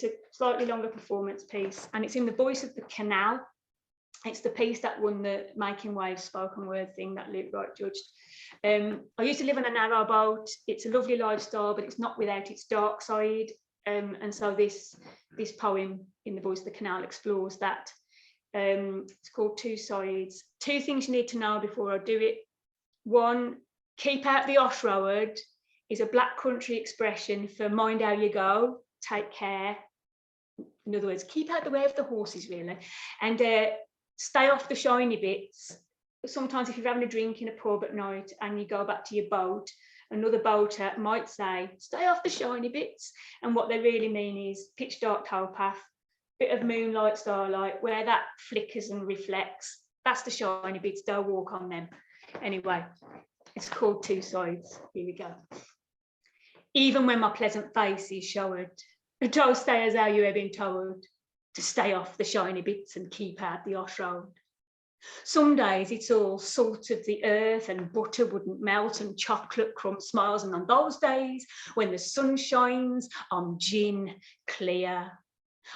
a slightly longer performance piece, and it's in the voice of the Canal. It's the piece that won the Making Waves spoken word thing that Luke Wright judged. I used to live on a narrow boat. It's a lovely lifestyle, but it's not without its dark side. And so this poem in the voice of the Canal explores that. It's called Two Sides. Two things you need to know before I do it. One, keep out the off road is a black country expression for mind how you go, take care. In other words, keep out the way of the horses, really, and stay off the shiny bits. Sometimes if you're having a drink in a pub at night and you go back to your boat, another boater might say, stay off the shiny bits. And what they really mean is pitch dark towpath, bit of moonlight, starlight, where that flickers and reflects. That's the shiny bits, don't walk on them. Anyway, it's called Two Sides. Here we go. Even when my pleasant face is showered, don't stay as how you have been told, to stay off the shiny bits and keep out the off road. Some days it's all salt of the earth and butter wouldn't melt and chocolate crumb smiles. And on those days when the sun shines, I'm gin clear.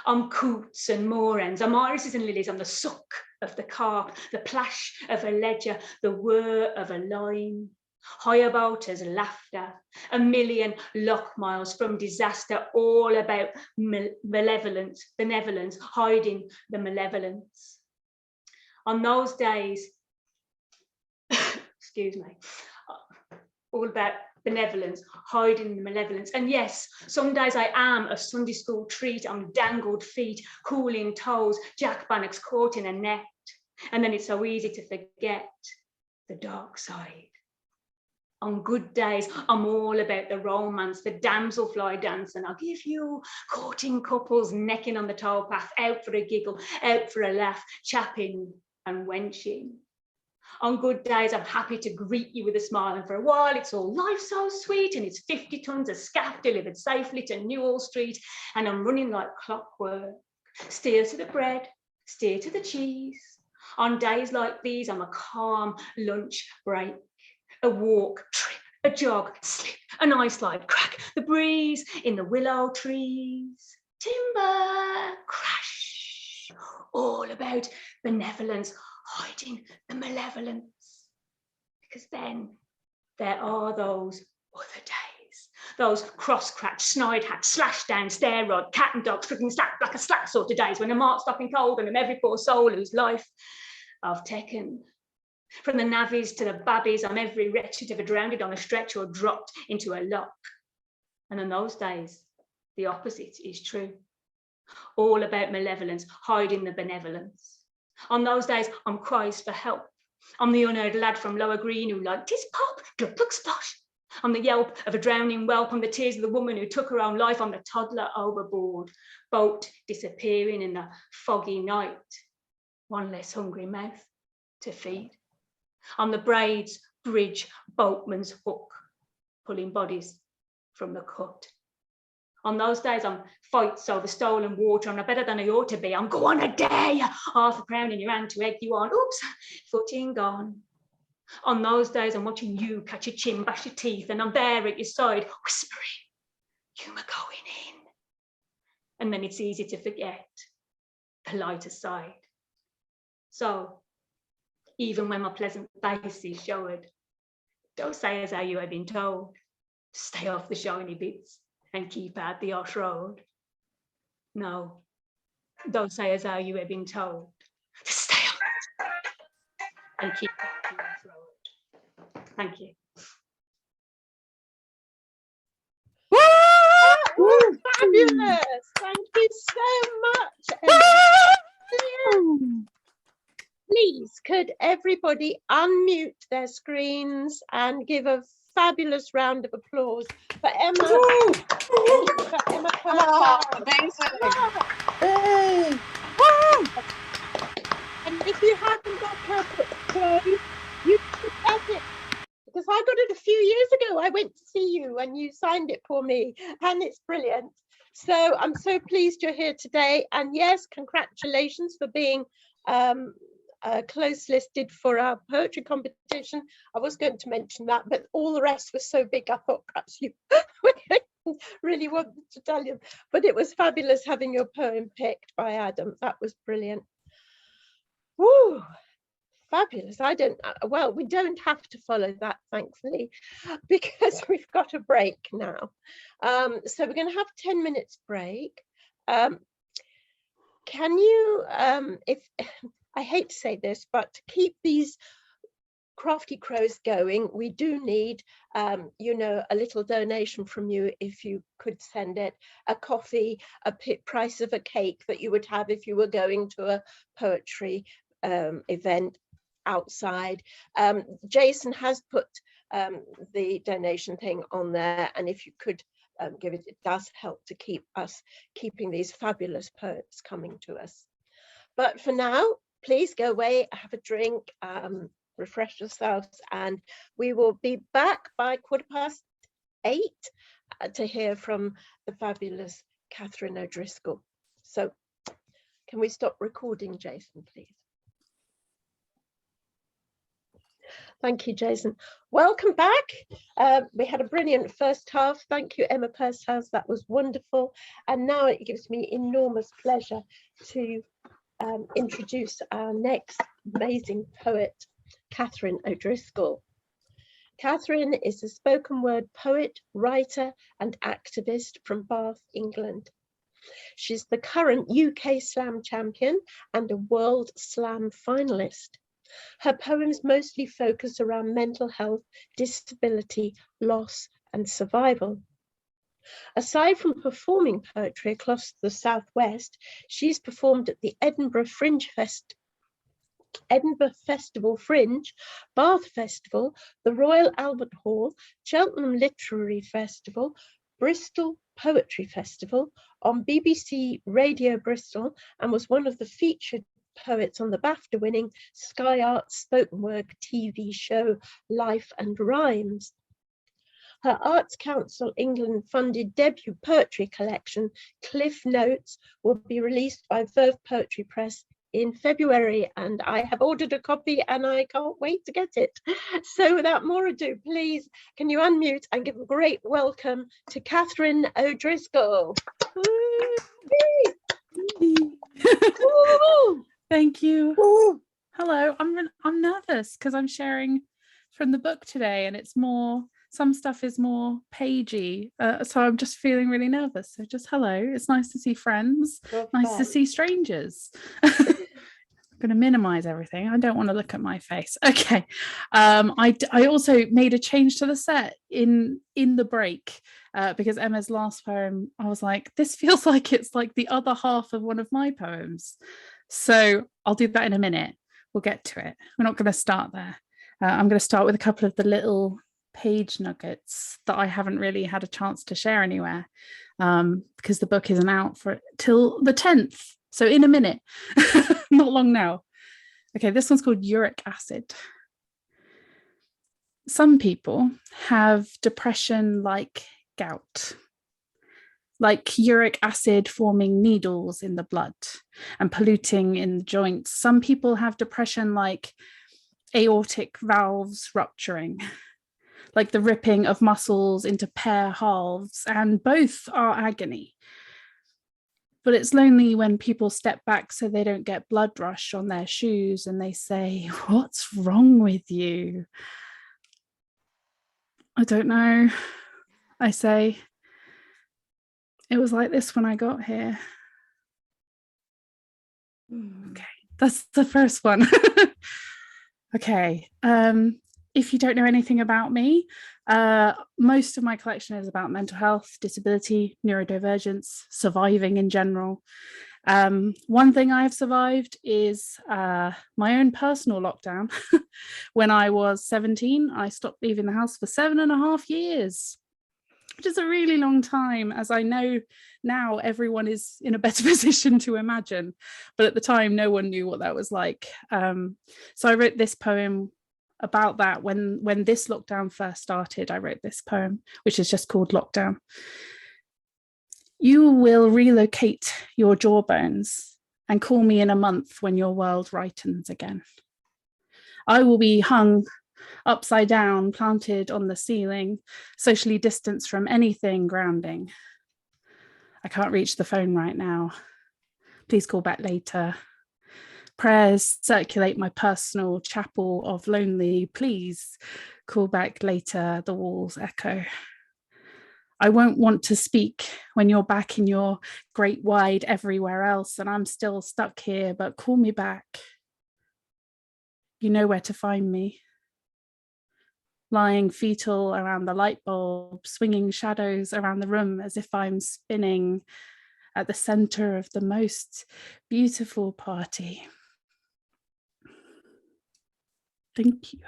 I'm coots and moorhens, I'm irises and lilies, I'm the suck of the carp, the plash of a ledger, the whir of a line. High about us laughter, a million loch miles from disaster, all about benevolence, hiding the malevolence. On those days, excuse me, all about benevolence, hiding the malevolence. And yes, some days I am a Sunday school treat on dangled feet, cooling toes, Jack Bannocks caught in a net. And then it's so easy to forget the dark side. On good days, I'm all about the romance, the damselfly dance, and I'll give you courting couples necking on the towpath, out for a giggle, out for a laugh, chapping and wenching. On good days, I'm happy to greet you with a smile, and for a while it's all life so sweet, and it's 50 tons of scaff delivered safely to Newell Street, and I'm running like clockwork. Steer to the bread, steer to the cheese. On days like these, I'm a calm lunch break, a walk, trip, a jog, slip, an ice slide, crack, the breeze in the willow trees, timber, crash, all about benevolence, hiding the malevolence. Because then there are those other days, those cross-cracked, snide hacked, slash down, stair rod, cat and dog, stricken slack like a slack sort of days when I'm heart stopping cold and I'm every poor soul whose life I've taken. From the navvies to the babbies, I'm every wretched ever drowned on a stretch or dropped into a lock. And in those days, the opposite is true. All about malevolence, hiding the benevolence. On those days, I'm cries for help. I'm the unheard lad from Lower Green who like, "'Tis pop, glug, glug, splosh." I'm the yelp of a drowning whelp. I'm the tears of the woman who took her own life. I'm the toddler overboard, boat disappearing in the foggy night. One less hungry mouth to feed. I'm the braids, bridge, boatman's hook, pulling bodies from the cut. On those days, I'm fights over stolen water. I'm better than I ought to be. I'm go on a day, half a crown in your hand to egg you on. Oops, footing gone. On those days, I'm watching you catch your chin, bash your teeth, and I'm there at your side, whispering, "You are going in." And then it's easy to forget the lighter side. So, even when my pleasant face is showered, don't say as how you have been told. Stay off the shiny bits and keep out the off road. No, don't say as how you have been told. Stay off and keep out the off road. Thank you. Woo! Fabulous! Thank you so much. Please, could everybody unmute their screens and give a fabulous round of applause for Emma. For Emma Amazing. Hey. And if you haven't got her clothes, you should have it. Because I got it a few years ago. I went to see you and you signed it for me, and it's brilliant. So I'm so pleased you're here today. And yes, congratulations for being close listed for our poetry competition. I was going to mention that, but all the rest was so big, I thought perhaps you really wanted to tell you. But it was fabulous having your poem picked by Adam. That was brilliant. Woo! Fabulous. Well, we don't have to follow that, thankfully, because we've got a break now. So we're going to have 10 minutes break. can you, if I hate to say this, but to keep these Crafty Crows going, we do need, you know, a little donation from you. If you could send it, a coffee, a price of a cake that you would have if you were going to a poetry event outside. Jason has put the donation thing on there, and if you could give it, it does help to keeping these fabulous poets coming to us. But for now, please go away, have a drink, refresh yourselves, and we will be back by 8:15 to hear from the fabulous Kathryn O'Driscoll. So can we stop recording, Jason, please? Thank you, Jason. Welcome back. We had a brilliant first half. Thank you, Emma Purshouse. That was wonderful. And now it gives me enormous pleasure to introduce our next amazing poet, Kathryn O'Driscoll. Kathryn is a spoken word poet, writer, and activist from Bath, England. She's the current UK Slam champion and a World Slam finalist. Her poems mostly focus around mental health, disability, loss, and survival. Aside from performing poetry across the Southwest, she's performed at the Edinburgh Festival Fringe, Bath Festival, the Royal Albert Hall, Cheltenham Literary Festival, Bristol Poetry Festival, on BBC Radio Bristol, and was one of the featured poets on the BAFTA winning Sky Arts spoken word TV show Life and Rhymes. Her Arts Council England funded debut poetry collection, Cliff Notes, will be released by Verve Poetry Press in February, and I have ordered a copy and I can't wait to get it. So without more ado, please, can you unmute and give a great welcome to Kathryn O'Driscoll. Thank you. Hello, I'm nervous because I'm sharing from the book today, and it's more, some stuff is more pagey, so I'm just feeling really nervous. So just hello, it's nice to see friends, nice to see strangers. I'm going to minimize everything. I don't want to look at my face. Okay. I also made a change to the set in the break because Emma's last poem, I was like, this feels like it's like the other half of one of my poems. So I'll do that in a minute. We'll get to it. We're not going to start there. I'm going to start with a couple of the little page nuggets that I haven't really had a chance to share anywhere because the book isn't out for till the 10th. So in a minute, not long now. Okay, this one's called Uric Acid. Some people have depression like gout, like uric acid forming needles in the blood and polluting in the joints. Some people have depression like aortic valves rupturing, like the ripping of muscles into pair halves, and both are agony. But it's lonely when people step back so they don't get blood rush on their shoes and they say, "What's wrong with you?" I don't know. I say, "It was like this when I got here." Okay, that's the first one. Okay. If you don't know anything about me, most of my collection is about mental health, disability, neurodivergence, surviving in general. One thing I have survived is my own personal lockdown. When I was 17, I stopped leaving the house for 7.5 years, which is a really long time, as I know now everyone is in a better position to imagine. But at the time, no one knew what that was like. So I wrote this poem about that when this lockdown first started. I wrote this poem, which is just called Lockdown. You will relocate your jawbones and call me in a month when your world rightens again. I will be hung upside down, planted on the ceiling, socially distanced from anything grounding. I can't reach the phone right now. Please call back later. Prayers circulate my personal chapel of lonely. Please call back later, the walls echo. I won't want to speak when you're back in your great wide everywhere else and I'm still stuck here, but call me back. You know where to find me. Lying fetal around the light bulb, swinging shadows around the room as if I'm spinning at the center of the most beautiful party. Thank you.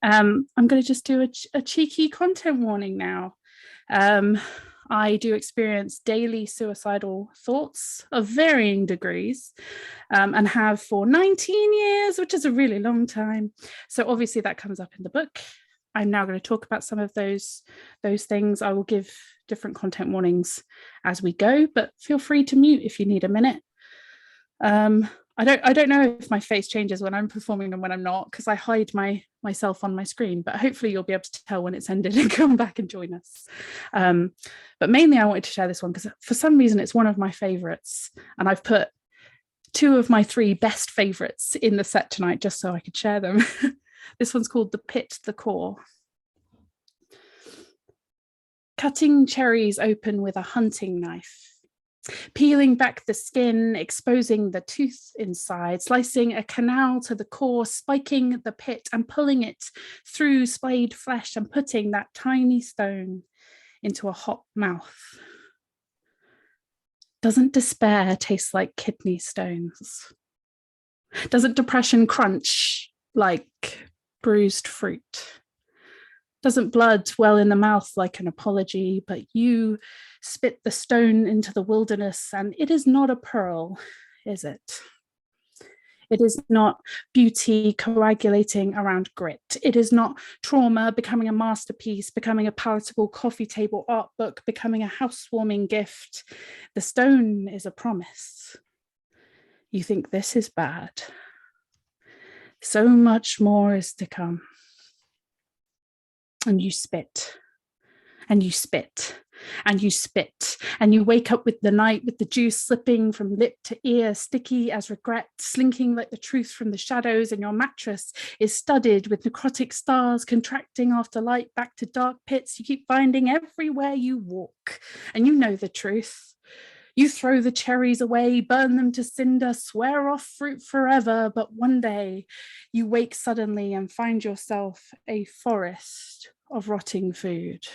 I'm going to just do a cheeky content warning now. I do experience daily suicidal thoughts of varying degrees and have for 19 years, which is a really long time. So obviously that comes up in the book. I'm now going to talk about some of those things. I will give different content warnings as we go, but feel free to mute if you need a minute. I don't know if my face changes when I'm performing and when I'm not, because I hide myself on my screen, but hopefully you'll be able to tell when it's ended and come back and join us. But mainly I wanted to share this one because for some reason it's one of my favorites, and I've put 2 of my 3 best favorites in the set tonight just so I could share them. This one's called The Pit, the Core. Cutting cherries open with a hunting knife. Peeling back the skin, exposing the tooth inside, slicing a canal to the core, spiking the pit and pulling it through splayed flesh and putting that tiny stone into a hot mouth. Doesn't despair taste like kidney stones? Doesn't depression crunch like bruised fruit? Doesn't blood well in the mouth like an apology, but you spit the stone into the wilderness, and it is not a pearl, is it? It is not beauty coagulating around grit. It is not trauma becoming a masterpiece, becoming a palatable coffee table art book, becoming a housewarming gift. The stone is a promise. You think this is bad. So much more is to come. And you spit, and you spit, and you spit, and you wake up with the night with the juice slipping from lip to ear, sticky as regret, slinking like the truth from the shadows, and your mattress is studded with necrotic stars contracting after light back to dark pits you keep finding everywhere you walk. And you know the truth. You throw the cherries away, burn them to cinder, swear off fruit forever, but one day you wake suddenly and find yourself a forest of rotting food.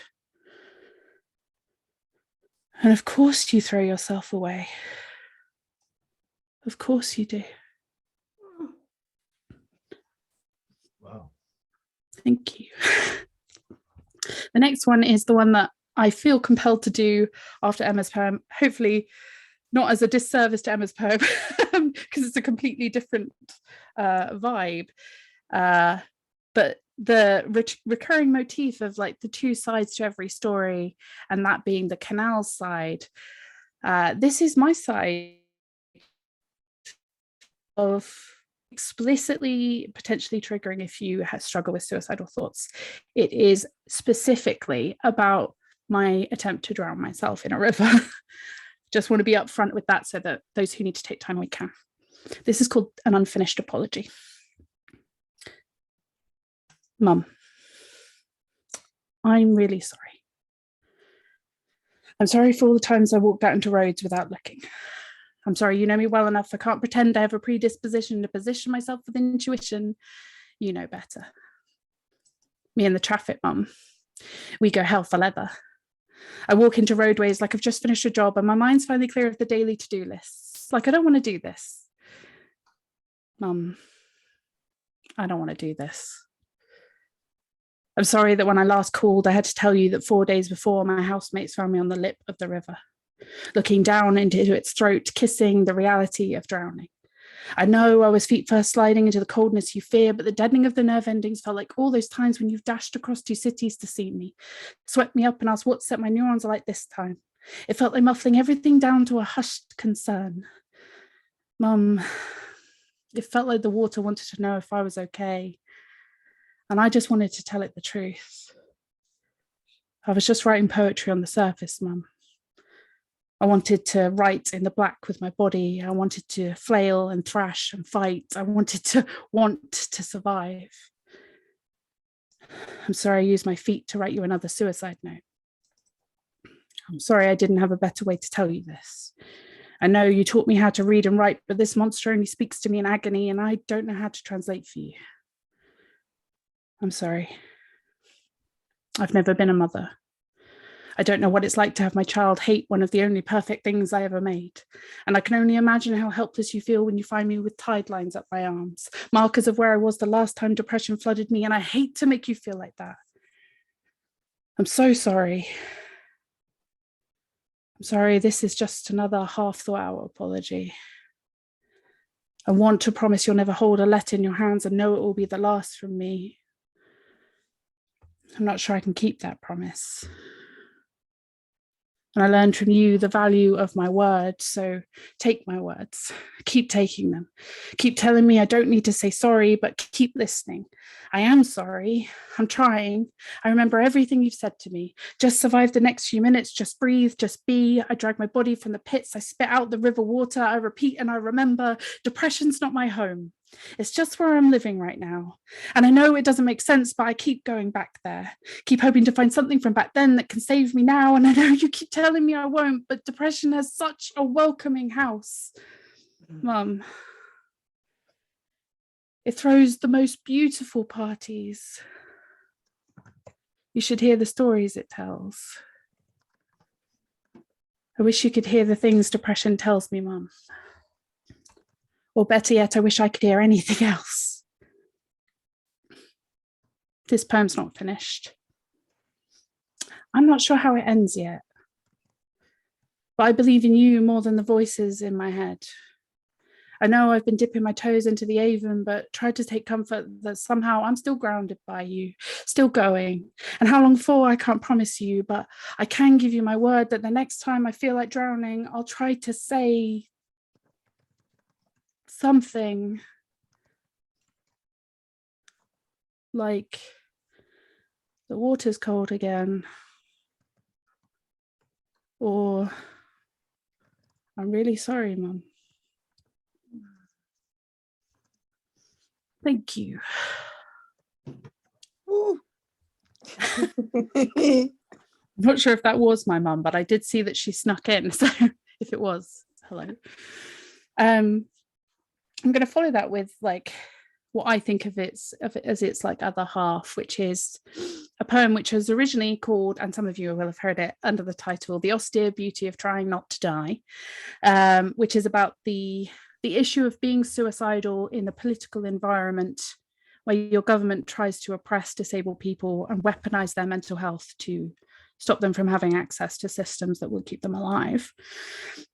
And of course you throw yourself away. Of course you do. Wow. Thank you. The next one is the one that I feel compelled to do after Emma's poem, hopefully not as a disservice to Emma's poem, because it's a completely different vibe. But the recurring motif of like the 2 sides to every story, and that being the canal side. This is my side of explicitly potentially triggering if you struggle with suicidal thoughts. It is specifically about my attempt to drown myself in a river. Just want to be upfront with that so that those who need to take time we can. This is called An Unfinished Apology. Mum, I'm really sorry. I'm sorry for all the times I walked out into roads without looking. I'm sorry, you know me well enough. I can't pretend I have a predisposition to position myself with intuition. You know better. Me and the traffic, Mum. We go hell for leather. I walk into roadways like I've just finished a job and my mind's finally clear of the daily to-do lists. Like I don't want to do this. Mum, I don't want to do this. I'm sorry that when I last called, I had to tell you that 4 days before, my housemates found me on the lip of the river, looking down into its throat, kissing the reality of drowning. I know I was feet first sliding into the coldness you fear, but the deadening of the nerve endings felt like all those times when you've dashed across 2 cities to see me, swept me up and asked what set my neurons alight this time. It felt like muffling everything down to a hushed concern. Mum, it felt like the water wanted to know if I was okay. And I just wanted to tell it the truth. I was just writing poetry on the surface, Mum. I wanted to write in the black with my body. I wanted to flail and thrash and fight. I wanted to want to survive. I'm sorry I used my feet to write you another suicide note. I'm sorry I didn't have a better way to tell you this. I know you taught me how to read and write, but this monster only speaks to me in agony, and I don't know how to translate for you. I'm sorry. I've never been a mother. I don't know what it's like to have my child hate one of the only perfect things I ever made. And I can only imagine how helpless you feel when you find me with tide lines up my arms, markers of where I was the last time depression flooded me, and I hate to make you feel like that. I'm so sorry. I'm sorry, this is just another half-thought-out apology. I want to promise you'll never hold a letter in your hands and know it will be the last from me. I'm not sure I can keep that promise. And I learned from you the value of my word, so take my words, keep taking them. Keep telling me I don't need to say sorry, but keep listening. I am sorry, I'm trying. I remember everything you've said to me. Just survive the next few minutes, just breathe, just be. I drag my body from the pits, I spit out the river water, I repeat and I remember. Depression's not my home. It's just where I'm living right now. And I know it doesn't make sense, but I keep going back there. Keep hoping to find something from back then that can save me now. And I know you keep telling me I won't, but depression has such a welcoming house. Mum, it throws the most beautiful parties. You should hear the stories it tells. I wish you could hear the things depression tells me, Mum. Or better yet, I wish I could hear anything else. This poem's not finished. I'm not sure how it ends yet, but I believe in you more than the voices in my head. I know I've been dipping my toes into the Avon, but tried to take comfort that somehow I'm still grounded by you, still going. And how long for, I can't promise you, but I can give you my word that the next time I feel like drowning, I'll try to say something like, the water's cold again, or I'm really sorry, Mum. Thank you. I'm not sure if that was my mum, but I did see that she snuck in. So if it was, hello. I'm going to follow that with like what I think of it as its like other half, which is a poem which was originally called, and some of you will have heard it under the title, The Austere Beauty of Trying Not to Die, which is about the issue of being suicidal in a political environment where your government tries to oppress disabled people and weaponize their mental health to stop them from having access to systems that will keep them alive.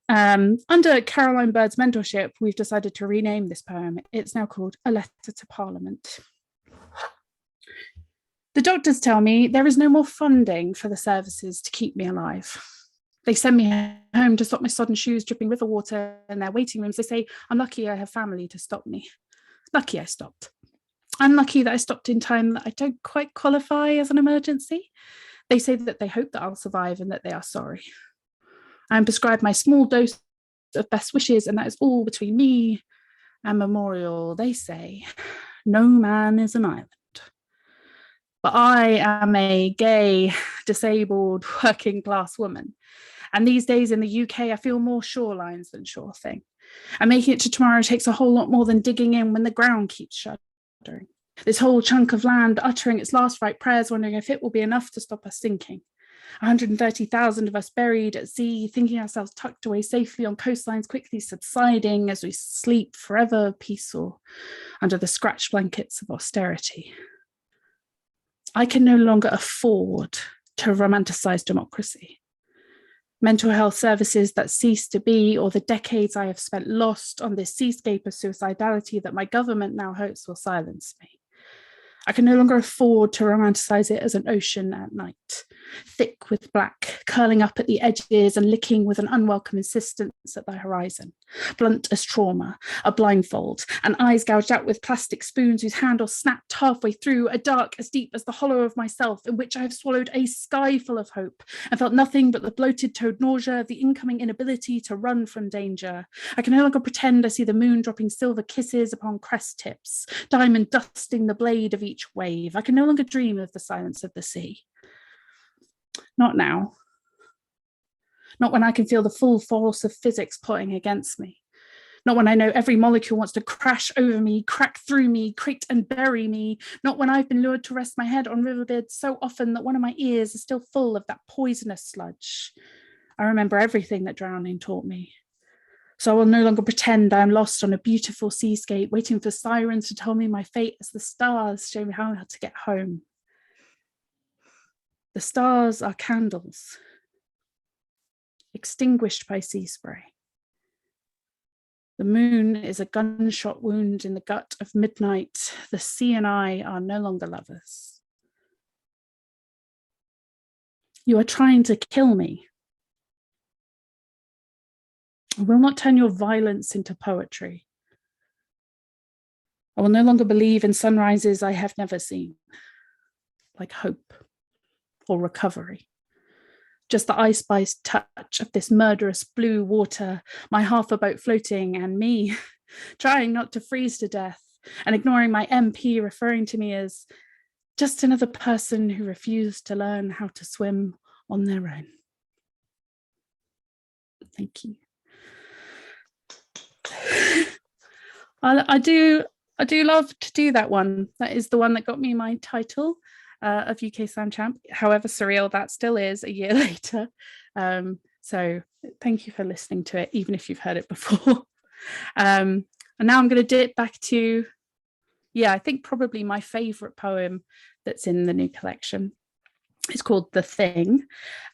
Under Caroline Bird's mentorship, we've decided to rename this poem. It's now called A Letter to Parliament. The doctors tell me there is no more funding for the services to keep me alive. They send me home to stop my sodden shoes dripping river water in their waiting rooms. They say, I'm lucky I have family to stop me. Lucky I stopped. I'm lucky that I stopped in time that I don't quite qualify as an emergency. They say that they hope that I'll survive and that they are sorry. I'm prescribed my small dose of best wishes, and that is all between me and memorial. They say, no man is an island. But I am a gay, disabled, working class woman. And these days in the UK, I feel more shorelines than sure thing. And making it to tomorrow takes a whole lot more than digging in when the ground keeps shuddering. This whole chunk of land uttering its last right prayers, wondering if it will be enough to stop us sinking. 130,000 of us buried at sea, thinking ourselves tucked away safely on coastlines, quickly subsiding as we sleep forever peaceful under the scratch blankets of austerity. I can no longer afford to romanticize democracy. Mental health services that cease to be, or the decades I have spent lost on this seascape of suicidality that my government now hopes will silence me. I can no longer afford to romanticize it as an ocean at night, thick with black, curling up at the edges and licking with an unwelcome insistence at the horizon, blunt as trauma, a blindfold, and eyes gouged out with plastic spoons whose handle snapped halfway through, a dark as deep as the hollow of myself, in which I have swallowed a sky full of hope and felt nothing but the bloated toad nausea, the incoming inability to run from danger. I can no longer pretend I see the moon dropping silver kisses upon crest tips, diamond dusting the blade of each wave. I can no longer dream of the silence of the sea. Not now. Not when I can feel the full force of physics plotting against me. Not when I know every molecule wants to crash over me, crack through me, crate and bury me. Not when I've been lured to rest my head on riverbeds so often that one of my ears is still full of that poisonous sludge. I remember everything that drowning taught me. So I will no longer pretend I am lost on a beautiful seascape, waiting for sirens to tell me my fate as the stars show me how to get home. The stars are candles, extinguished by sea spray. The moon is a gunshot wound in the gut of midnight. The sea and I are no longer lovers. You are trying to kill me. I will not turn your violence into poetry. I will no longer believe in sunrises I have never seen, like hope or recovery. Just the ice-spiced touch of this murderous blue water, my half a boat floating, and me trying not to freeze to death and ignoring my MP referring to me as just another person who refused to learn how to swim on their own. Thank you. I do love to do that one. That is the one that got me my title of UK Slam Champ. However surreal that still is a year later. So thank you for listening to it, even if you've heard it before. And now I'm going to dip back to, I think probably my favourite poem that's in the new collection. It's called The Thing.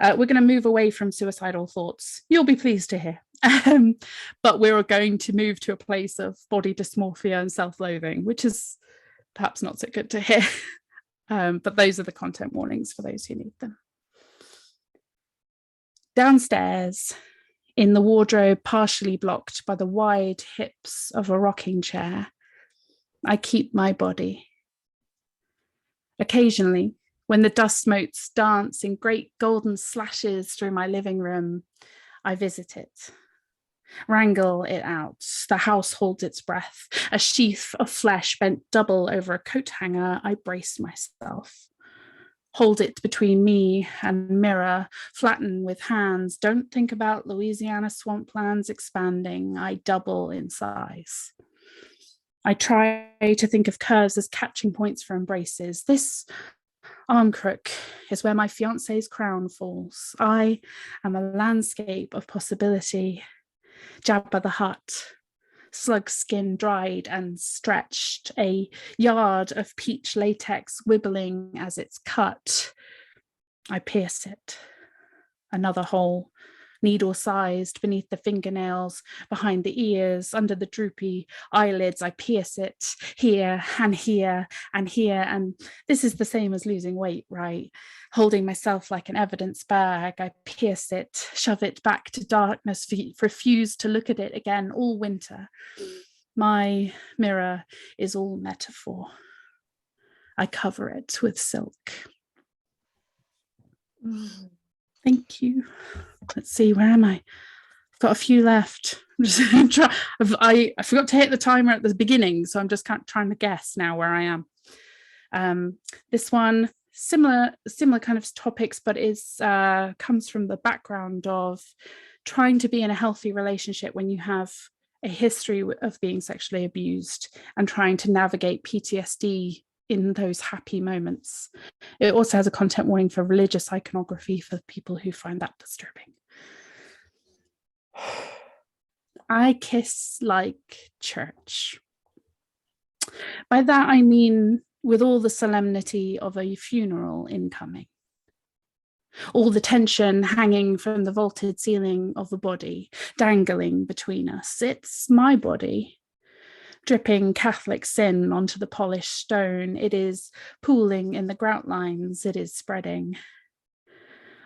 We're going to move away from suicidal thoughts. You'll be pleased to hear. But we're going to move to a place of body dysmorphia and self-loathing, which is perhaps not so good to hear. But those are the content warnings for those who need them. Downstairs, in the wardrobe partially blocked by the wide hips of a rocking chair, I keep my body. Occasionally, when the dust motes dance in great golden slashes through my living room, I visit it. Wrangle it out. The house holds its breath. A sheath of flesh bent double over a coat hanger, I brace myself. Hold it between me and mirror, flatten with hands. Don't think about Louisiana swamplands expanding. I double in size. I try to think of curves as catching points for embraces. This arm crook is where my fiancé's crown falls. I am a landscape of possibility. Jabba the Hutt, slug skin dried and stretched, a yard of peach latex wibbling as it's cut. I pierce it. Another hole, needle-sized beneath the fingernails, behind the ears, under the droopy eyelids. I pierce it here and here and here. And this is the same as losing weight, right? Holding myself like an evidence bag, I pierce it, shove it back to darkness, refuse to look at it again all winter. My mirror is all metaphor. I cover it with silk. Thank you. Let's see, where am I? I've got a few left. I forgot to hit the timer at the beginning, so I'm just trying to guess now where I am. This one, similar kind of topics, but is comes from the background of trying to be in a healthy relationship when you have a history of being sexually abused and trying to navigate PTSD in those happy moments. It also has a content warning for religious iconography for people who find that disturbing. I kiss like church. By that I mean with all the solemnity of a funeral incoming. All the tension hanging from the vaulted ceiling of the body, dangling between us. It's my body, dripping Catholic sin onto the polished stone. It is pooling in the grout lines. It is spreading.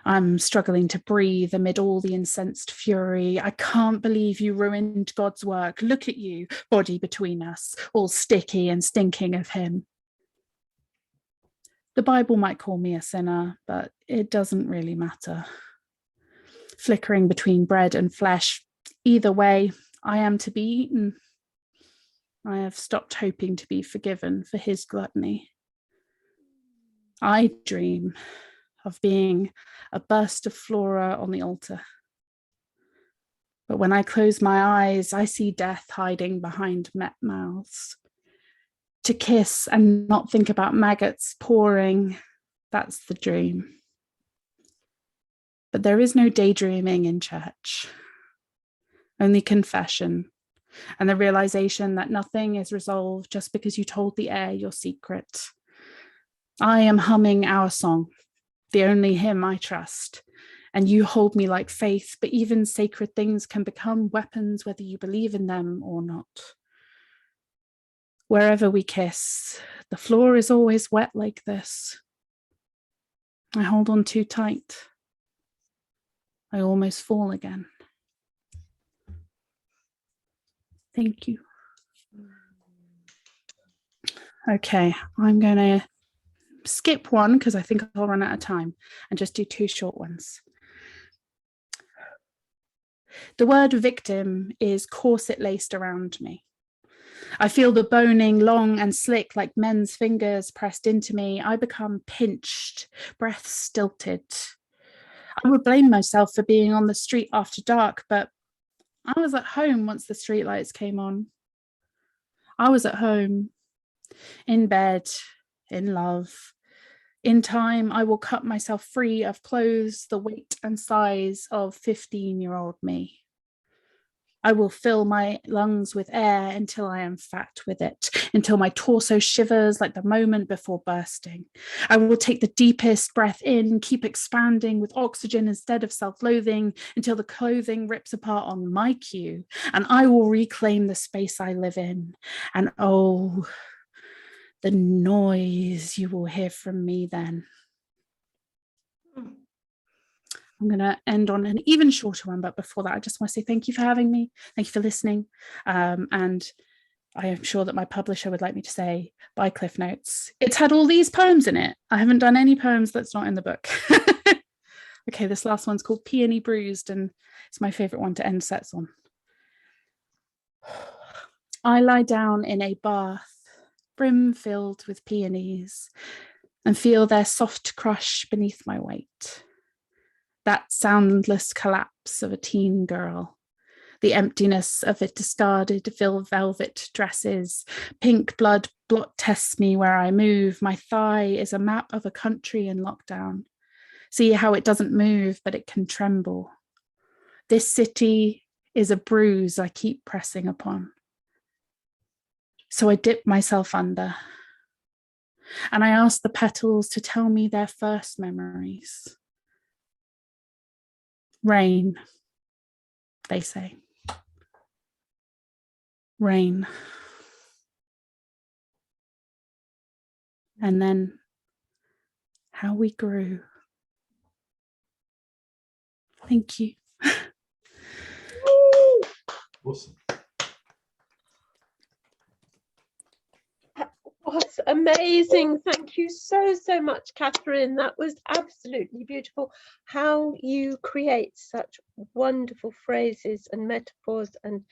I'm struggling to breathe amid all the incensed fury. I can't believe you ruined God's work. Look at you, body between us, all sticky and stinking of him. The Bible might call me a sinner, but it doesn't really matter. Flickering between bread and flesh, either way, I am to be eaten. I have stopped hoping to be forgiven for his gluttony. I dream of being a burst of flora on the altar, But when I close my eyes, I see death hiding behind met mouths. To kiss and not think about maggots pouring, that's the dream. But there is no daydreaming in church, only confession and the realization that nothing is resolved just because you told the air your secret. I am humming our song, the only hymn I trust, and you hold me like faith, but even sacred things can become weapons whether you believe in them or not. Wherever we kiss, the floor is always wet like this. I hold on too tight. I almost fall again. Thank you. Okay, I'm going to skip one because I think I'll run out of time and just do two short ones. The word victim is corset laced around me. I feel the boning long and slick like men's fingers pressed into me. I become pinched, breath stilted. I would blame myself for being on the street after dark, but I was at home once the streetlights came on. I was at home, in bed, in love. In time, I will cut myself free of clothes the weight and size of 15-year-old me. I will fill my lungs with air until I am fat with it, until my torso shivers like the moment before bursting. I will take the deepest breath in, keep expanding with oxygen instead of self-loathing until the clothing rips apart on my cue, and I will reclaim the space I live in. And oh, the noise you will hear from me then. I'm going to end on an even shorter one, but before that, I just want to say thank you for having me. Thank you for listening. And I am sure that my publisher would like me to say, by Cliff Notes, it's had all these poems in it. I haven't done any poems that's not in the book. Okay, this last one's called Peony Bruised, and it's my favorite one to end sets on. I lie down in a bath, brim filled with peonies, and feel their soft crush beneath my weight. That soundless collapse of a teen girl, the emptiness of it discarded velvet dresses, pink blood blot tests me where I move. My thigh is a map of a country in lockdown. See how it doesn't move, but it can tremble. This city is a bruise I keep pressing upon. So I dip myself under, and I ask the petals to tell me their first memories. Rain, they say. Rain. And then how we grew. Thank you. Awesome. Was amazing. Thank you so much, Kathryn. That was absolutely beautiful. How you create such wonderful phrases and metaphors, and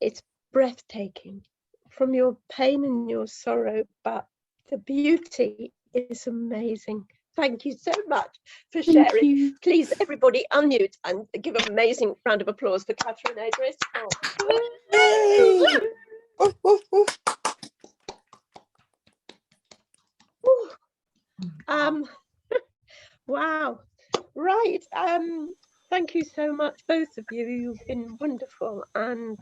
it's breathtaking from your pain and your sorrow, but the beauty is amazing. Thank you so much for sharing. Please, everybody unmute and give an amazing round of applause for Kathryn O'Driscoll. Wow. Right. Thank you so much, both of you. You've been wonderful, and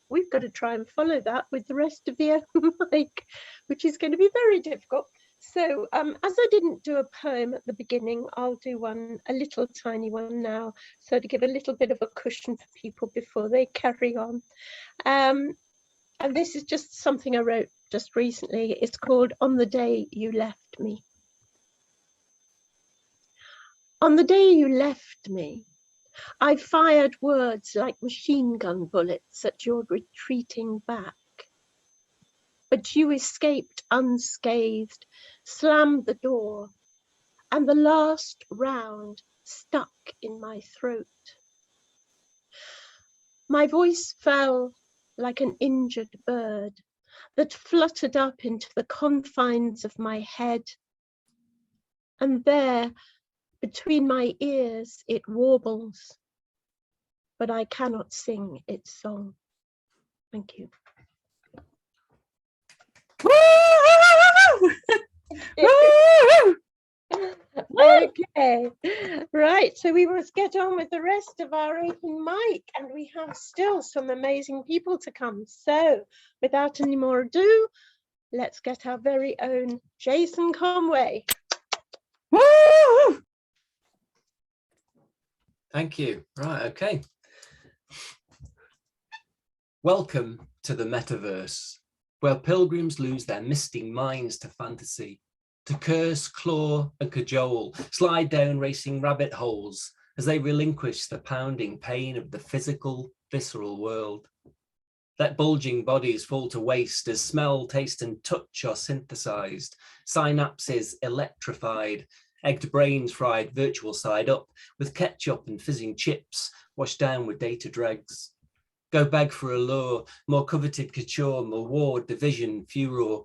we've got to try and follow that with the rest of the open mic, which is going to be very difficult. So as I didn't do a poem at the beginning, I'll do one, a little tiny one now, so to give a little bit of a cushion for people before they carry on. And this is just something I wrote just recently. It's called On the Day You Left Me. On the day you left me, I fired words like machine gun bullets at your retreating back. But you escaped unscathed, slammed the door, and the last round stuck in my throat. My voice fell like an injured bird that fluttered up into the confines of my head, and there, between my ears, it warbles. but I cannot sing its song. Thank you. Okay, right, so we must get on with the rest of our open mic, and we have still some amazing people to come. So without any more ado, let's get our very own Jason Conway. Thank you. Right, okay. Welcome to the metaverse, where pilgrims lose their misty minds to fantasy, to curse, claw and cajole, slide down racing rabbit holes as they relinquish the pounding pain of the physical, visceral world. Let bulging bodies fall to waste as smell, taste and touch are synthesized, synapses electrified, egged brains fried virtual side up with ketchup and fizzing chips washed down with data dregs. Go beg for allure, more coveted couture, more war, division, furor.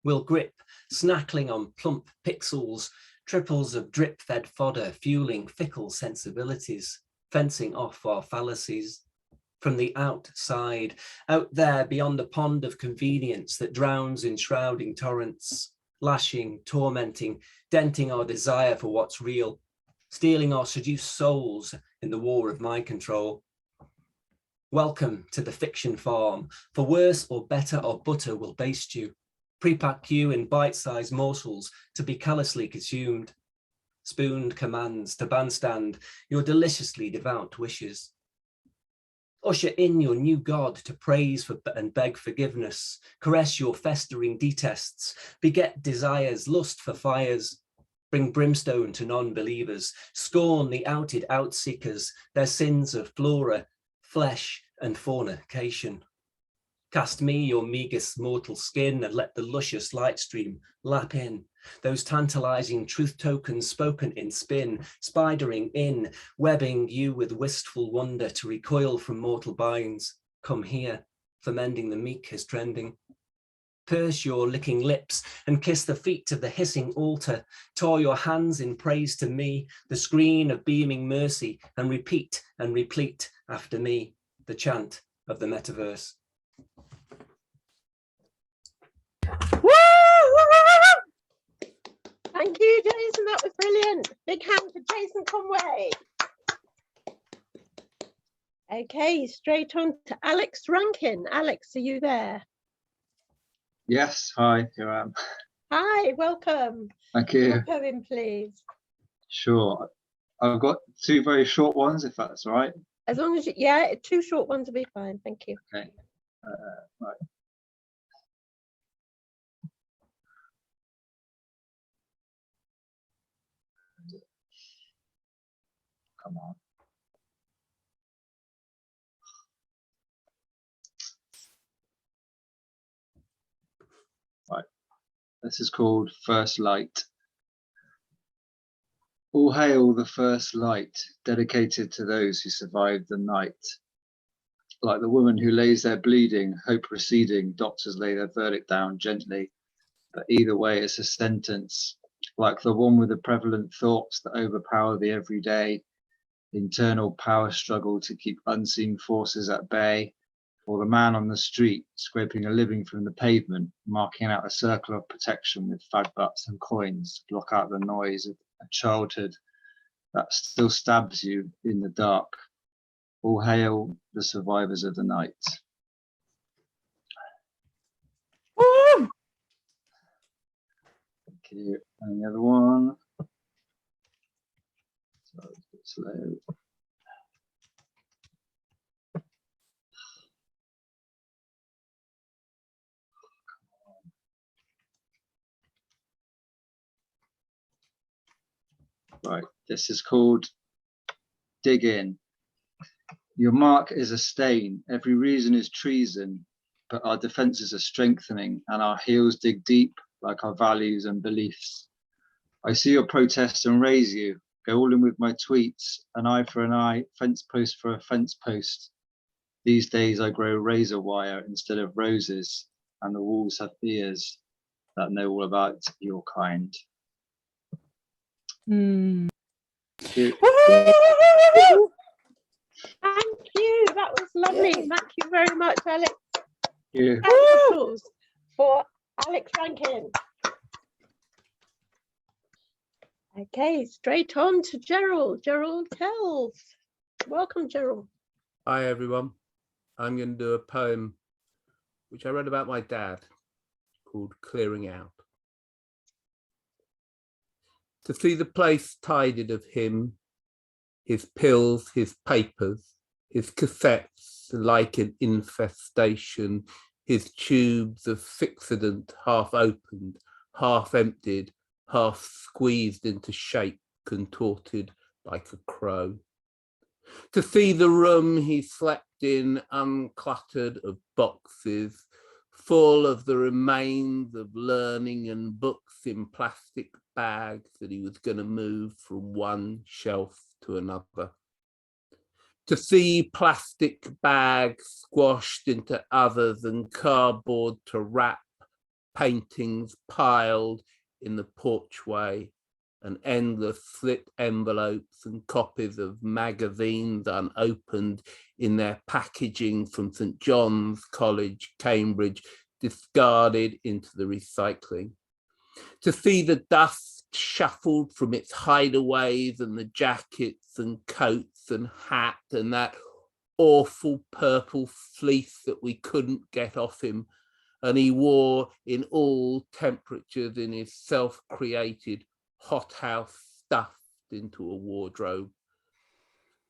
We'll grip, snackling on plump pixels, triples of drip-fed fodder, fueling fickle sensibilities, fencing off our fallacies. From the outside, out there beyond the pond of convenience that drowns in shrouding torrents, lashing, tormenting, denting our desire for what's real, stealing our seduced souls in the war of mind control. Welcome to the fiction farm, for worse or better or butter will baste you, pre-pack you in bite-sized morsels to be callously consumed, spooned commands to bandstand your deliciously devout wishes. Usher in your new God to praise for and beg forgiveness, caress your festering detests, beget desires, lust for fires, bring brimstone to non-believers, scorn the outed outseekers, their sins of flora, flesh and fornication. Cast me your meagre mortal skin and let the luscious light stream lap in. Those tantalizing truth tokens spoken in spin, spidering in, webbing you with wistful wonder to recoil from mortal binds. Come here, for mending the meek is trending. Purse your licking lips and kiss the feet of the hissing altar. Tore your hands in praise to me, the screen of beaming mercy, and repeat and replete after me the chant of the metaverse. Thank you, Jason. That was brilliant. Big hand for Jason Conway. Okay, straight on to Alex Rankin. Alex, are you there? Yes, hi, here I am. Hi, welcome. Thank you. Your poem, please. Sure. I've got two very short ones, if that's all right. As long as you, yeah, two short ones will be fine. Thank you. Okay. Right. Come on. Right. This is called First Light. All hail the first light, dedicated to those who survived the night. Like the woman who lays there bleeding, hope receding, doctors lay their verdict down gently, but either way it's a sentence. Like the one with the prevalent thoughts that overpower the everyday, internal power struggle to keep unseen forces at bay, or the man on the street scraping a living from the pavement, marking out a circle of protection with fag butts and coins to block out the noise of a childhood that still stabs you in the dark. All hail the survivors of the night. Woo! Thank you. And the other one. So it's a bit slow. Right, this is called Dig In. Your mark is a stain, every reason is treason, but our defenses are strengthening and our heels dig deep like our values and beliefs. I see your protest and raise you, go all in with my tweets, an eye for an eye, fence post for a fence post. These days I grow razor wire instead of roses, and the walls have ears that know all about your kind. Thank that was lovely. Thank you very much, Alex. Yeah. And applause for Alex Rankin. Okay, straight on to Gerald. Gerald Kells. Welcome, Gerald. Hi, everyone. I'm going to do a poem which I read about my dad called Clearing Out. To see the place tidied of him, his pills, his papers, his cassettes like an infestation, his tubes of fixodent half opened, half emptied, half squeezed into shape, contorted like a crow. To see the room he slept in uncluttered of boxes, full of the remains of learning and books in plastic bags that he was going to move from one shelf to another. To see plastic bags squashed into others and cardboard to wrap, paintings piled in the porchway, and endless slit envelopes and copies of magazines unopened in their packaging from St. John's College, Cambridge, discarded into the recycling. To see the dust shuffled from its hideaways and the jackets and coats and hat and that awful purple fleece that we couldn't get off him and he wore in all temperatures in his self-created hothouse stuffed into a wardrobe.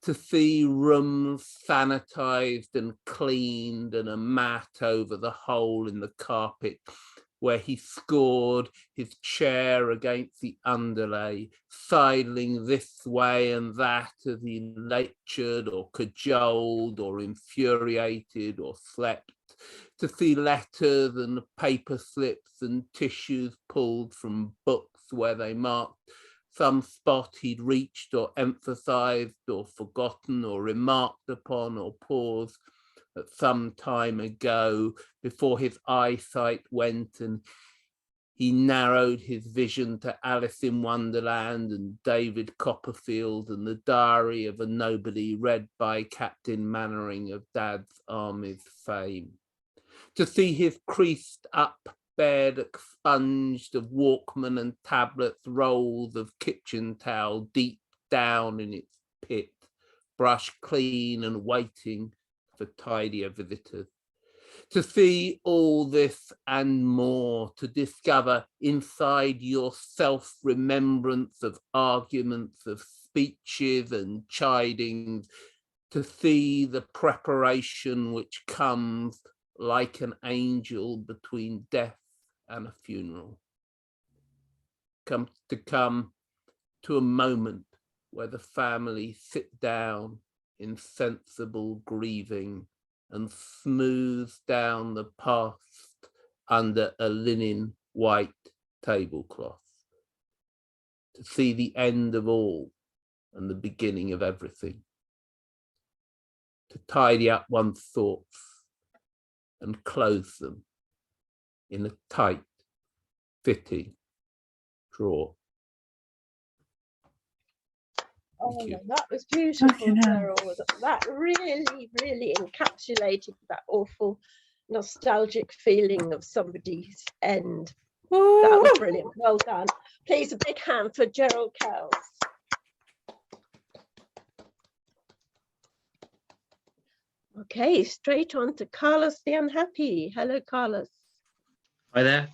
To see rooms sanitized and cleaned and a mat over the hole in the carpet where he scored his chair against the underlay, sidling this way and that as he lectured or cajoled or infuriated or slept. To see letters and paper slips and tissues pulled from books where they marked some spot he'd reached or emphasized or forgotten or remarked upon or paused at some time ago before his eyesight went and he narrowed his vision to Alice in Wonderland and David Copperfield and the Diary of a Nobody read by Captain Mannering of Dad's Army's fame. To see his creased up bed expunged of Walkman and tablets, rolls of kitchen towel deep down in its pit, brushed clean and waiting for tidier visitors. To see all this and more, to discover inside your self-remembrance of arguments, of speeches and chidings, to see the preparation which comes like an angel between death and a funeral. Come to a moment where the family sit down in sensible grieving and smooth down the past under a linen white tablecloth. To see the end of all and the beginning of everything. To tidy up one's thoughts and close them in a tight fitting drawer. Oh, that was beautiful, Gerald. That really, really encapsulated that awful nostalgic feeling of somebody's end. Woo! That was brilliant. Well done. Please, a big hand for Gerald Kells. Okay, straight on to Carlos the Unhappy. Hello, Carlos. Hi there.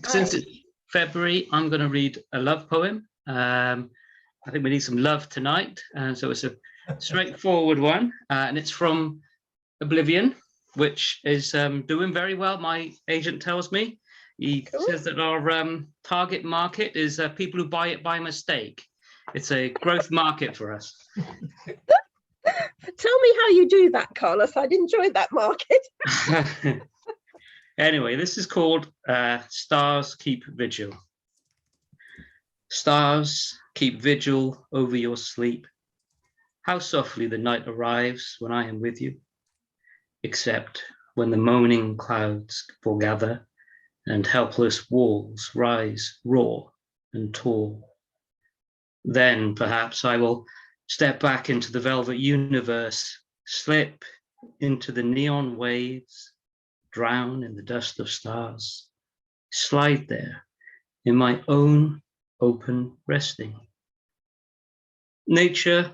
Since it's February, I'm going to read a love poem. I think we need some love tonight. So it's a straightforward one. And it's from Oblivion, which is doing very well, my agent tells me. He says that our target market is people who buy it by mistake. It's a growth market for us. Tell me how you do that, Carlos. I'd enjoy that market. Anyway, this is called Stars Keep Vigil. Stars keep vigil over your sleep. How softly the night arrives when I am with you, except when the moaning clouds foregather and helpless walls rise raw and tall. Then perhaps I will step back into the velvet universe, slip into the neon waves, drown in the dust of stars, slide there in my own open resting. Nature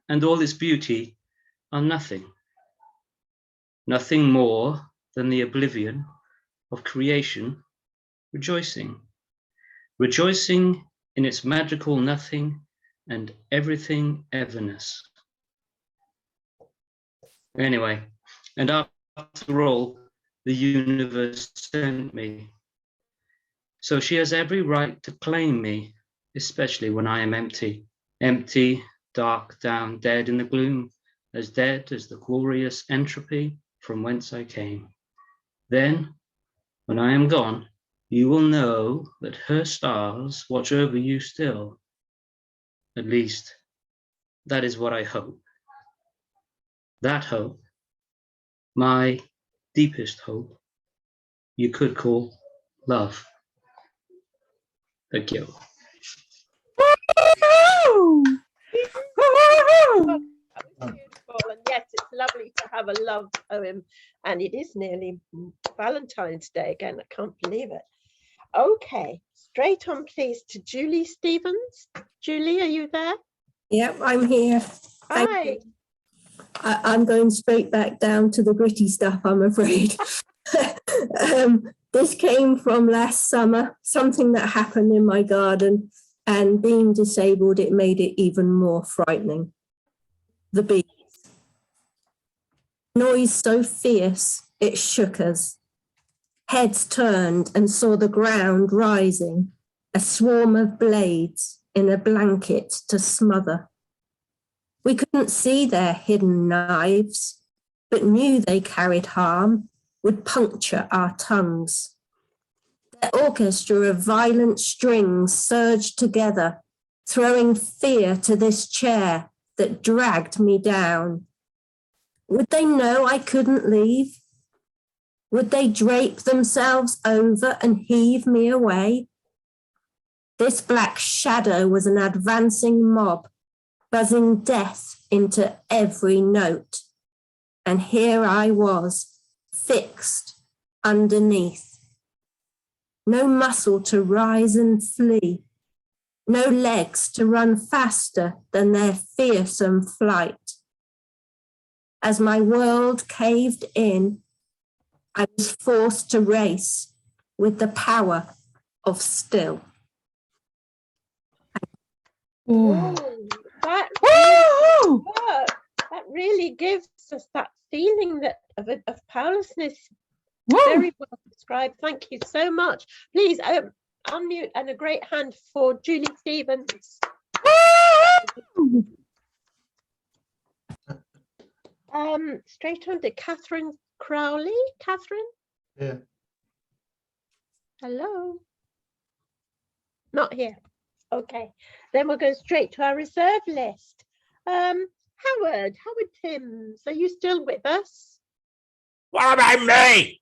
and all its beauty are nothing, nothing more than the oblivion of creation rejoicing, rejoicing in its magical nothing and everything everness. Anyway, and after all, the universe sent me. So she has every right to claim me, especially when I am empty, empty, dark, down, dead in the gloom, as dead as the glorious entropy from whence I came. Then, when I am gone, you will know that her stars watch over you still. At least, that is what I hope. That hope, my deepest hope, you could call love. Thank you. And yes, it's lovely to have a love poem, and it is nearly Valentine's Day again. I can't believe it. Okay, straight on please to Julie Stevens. Julie, are you there? Yep, I'm here. Hi. I'm going straight back down to the gritty stuff, I'm afraid. This came from last summer, something that happened in my garden, and being disabled, it made it even more frightening. The bees. Noise so fierce, it shook us. Heads turned and saw the ground rising, a swarm of blades in a blanket to smother. We couldn't see their hidden knives, but knew they carried harm, would puncture our tongues. Their orchestra of violent strings surged together, throwing fear to this chair that dragged me down. Would they know I couldn't leave? Would they drape themselves over and heave me away? This black shadow was an advancing mob, buzzing death into every note. And here I was, fixed underneath. No muscle to rise and flee, no legs to run faster than their fearsome flight. As my world caved in, I was forced to race with the power of still. Ooh, that really gives us that feeling that of powerlessness. Very well described. Thank you so much. Please unmute, and a great hand for Julie Stevens. Straight on to Kathryn Crowley. Kathryn? Yeah. Hello. Not here. Okay. Then we'll go straight to our reserve list. Howard Timms, are you still with us? What about me?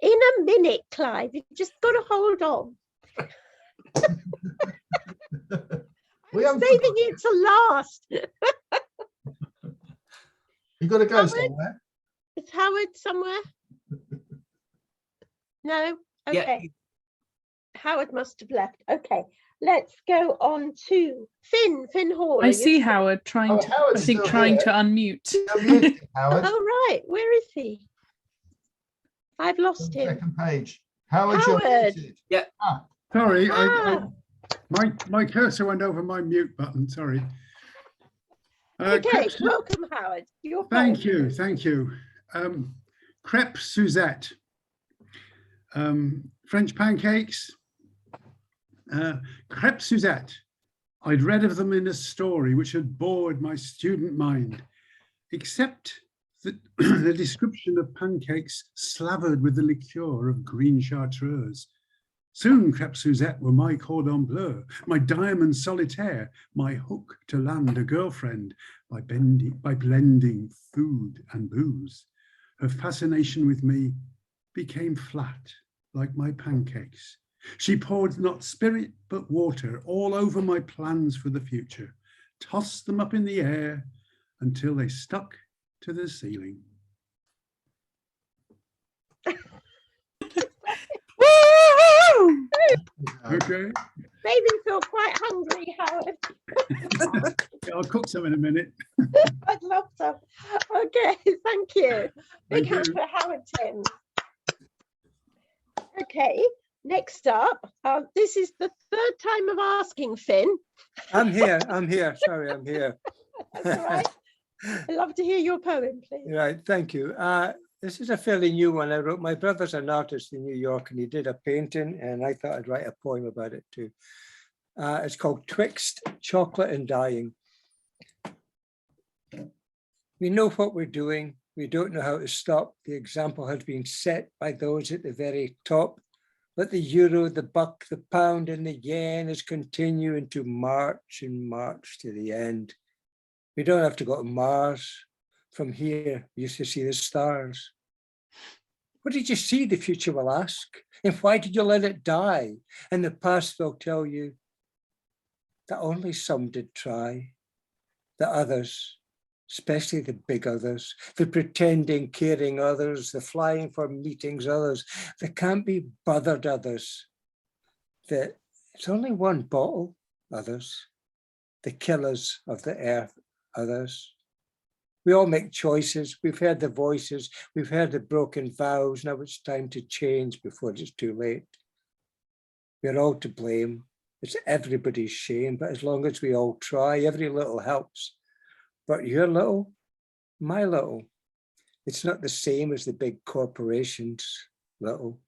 In a minute, Clive. You've just got to hold on. I'm saving it to last. You got to go somewhere. Is Howard somewhere? No? Okay. Yeah. Howard must have left. Okay. Let's go on to Finn Hall. I see Howard trying to unmute. Howard. Oh, right. Where is he? I've lost him. Second page. Howard. Yeah. Sorry, my cursor went over my mute button. Sorry. Okay, welcome, Howard. Thank you. Crêpe Suzette. French pancakes. Crêpe Suzette. I'd read of them in a story which had bored my student mind, except that the description of pancakes slathered with the liqueur of green chartreuse. Soon crêpe Suzette were my cordon bleu, my diamond solitaire, my hook to land a girlfriend by blending food and booze. Her fascination with me became flat, like my pancakes. She poured not spirit but water all over my plans for the future, tossed them up in the air, until they stuck to the ceiling. Okay. Made me feel quite hungry, Howard. I'll cook some in a minute. I'd love some. Okay, thank you. Big Thank hand you. for Howard Tim. Okay, next up, this is the third time of asking, Finn. I'm here. Sorry, I'm here. That's all right. I'd love to hear your poem, please. Right, thank you. This is a fairly new one I wrote. My brother's an artist in New York and he did a painting and I thought I'd write a poem about it too. It's called Twixt Chocolate and Dying. We know what we're doing. We don't know how to stop. The example has been set by those at the very top. But the euro, the buck, the pound and the yen is continuing to march and march to the end. We don't have to go to Mars. From here, we used to see the stars. What did you see? The future will ask. And why did you let it die? And the past will tell you that only some did try. The others, especially the big others, the pretending, caring others, the flying for meetings others, the can't be bothered others, the it's only one bottle others, the killers of the earth others. We all make choices. We've heard the voices. We've heard the broken vows. Now it's time to change before it's too late. We're all to blame. It's everybody's shame, but as long as we all try, every little helps. But your little, my little, it's not the same as the big corporations' little.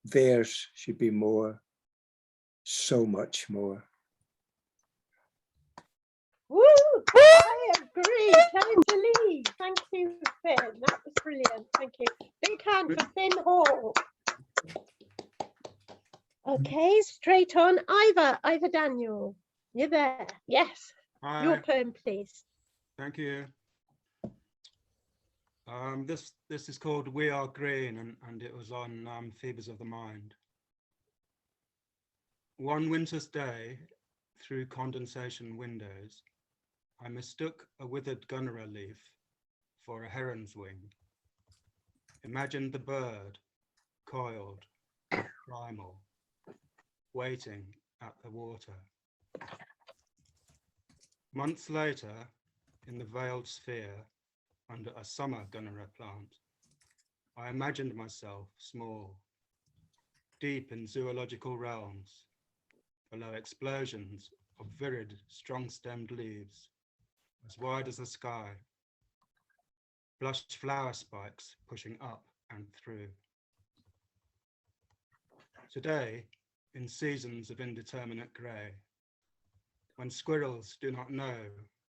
Theirs should be more, so much more. Woo! I agree, totally. Thank you, Finn. That was brilliant. Thank you. Big hand for Finn Hall. Okay, straight on. Ivor Daniel. You're there. Yes. Hi. Your poem, please. Thank you. This is called We Are Green, and it was on Fevers of the Mind. One winter's day, through condensation windows, I mistook a withered gunnera leaf for a heron's wing. Imagined the bird, coiled, primal, waiting at the water. Months later, in the veiled sphere, under a summer gunnera plant, I imagined myself small, deep in zoological realms, below explosions of virid, strong-stemmed leaves, as wide as the sky, blushed flower spikes pushing up and through. Today, in seasons of indeterminate grey, when squirrels do not know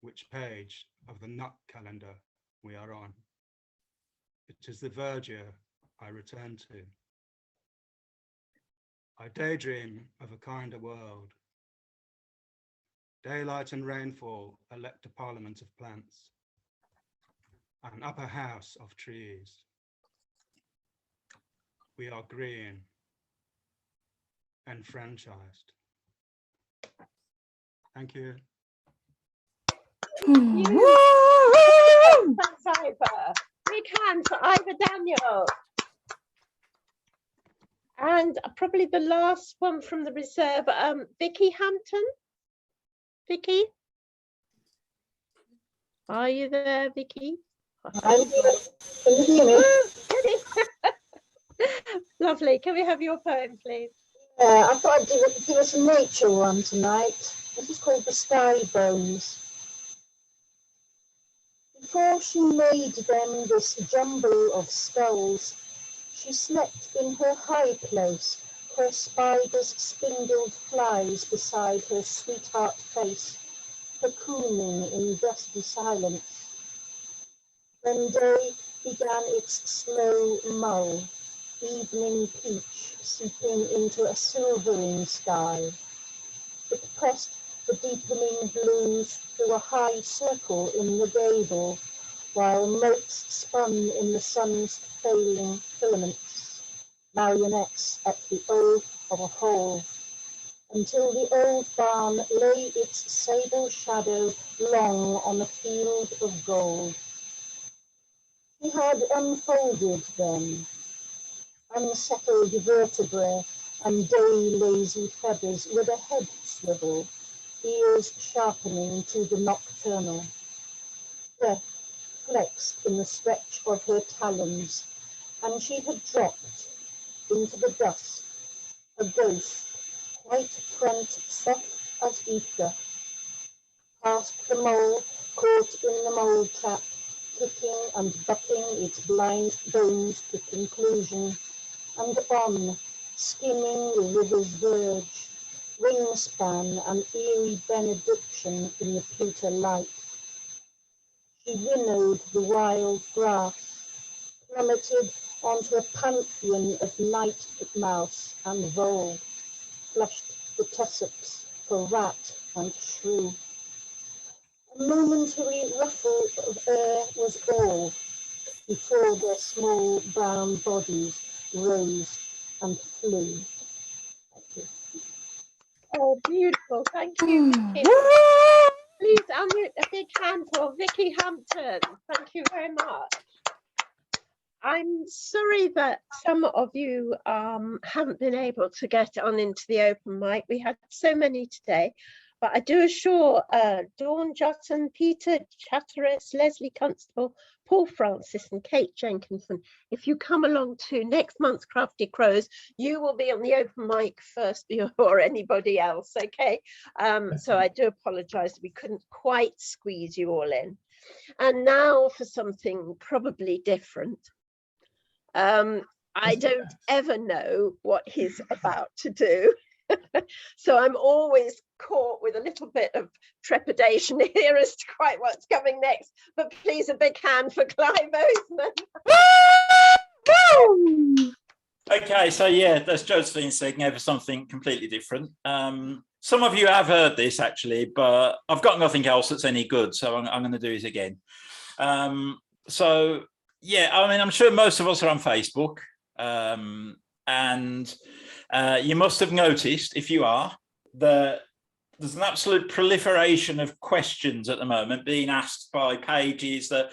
which page of the nut calendar we are on, it is the verdure I return to. I daydream of a kinder world. Daylight and rainfall elect a parliament of plants, an upper house of trees. We are green, enfranchised. Thank you. Thanks, Ivor. Big hand for Ivor Daniel. And probably the last one from the reserve, Vicky Hampton. Vicky? Are you there, Vicky? I'm here. Can you hear me? Lovely. Can we have your poem, please? I thought I'd give us a nature one tonight. This is called The Sky Bones. Before she made them this jumble of skulls, she slept in her high place, where spiders spindled flies beside her sweetheart face, cocooning in dusty silence. When day began its slow mull, evening peach seeping into a silvering sky, it pressed the deepening blues through a high circle in the gable, while motes spun in the sun's failing filaments, marionettes at the O of a hole. until the old barn lay its sable shadow long on a field of gold. She had unfolded then, unsettled vertebrae and day-lazy feathers with a head swivel, ears sharpening to the nocturnal. Breath flexed in the stretch of her talons, and she had dropped into the dust, a ghost, white front soft as ether, past the mole, caught in the mole trap, kicking and bucking its blind bones to conclusion, and on, skimming the river's verge, wingspan and eerie benediction in the pewter light. She winnowed the wild grass, plummeted onto a pantheon of night mouse and vole, flushed the tussocks for rat and shrew. A momentary ruffle of air was all before their small brown bodies rose and flew. Thank you. Oh, beautiful. Thank you, Vicky. Please unmute a big hand for Vicky Hampton. Thank you very much. I'm sorry that some of you haven't been able to get on into the open mic. We had so many today, but I do assure Dawn Jutton, Peter Chatteris, Leslie Constable, Paul Francis and Kate Jenkinson, if you come along to next month's Crafty Crows, you will be on the open mic first before anybody else, okay? So I do apologise that we couldn't quite squeeze you all in. And now for something probably different. I don't ever know what he's about to do. So I'm always caught with a little bit of trepidation here as to quite what's coming next. But please, a big hand for Clive Oseman. Okay, so yeah, that's Josephine saying over something completely different. Some of you have heard this actually, but I've got nothing else that's any good, so I'm going to do it again. So yeah, I mean, I'm sure most of us are on Facebook, and you must have noticed, if you are, that there's an absolute proliferation of questions at the moment being asked by pages that,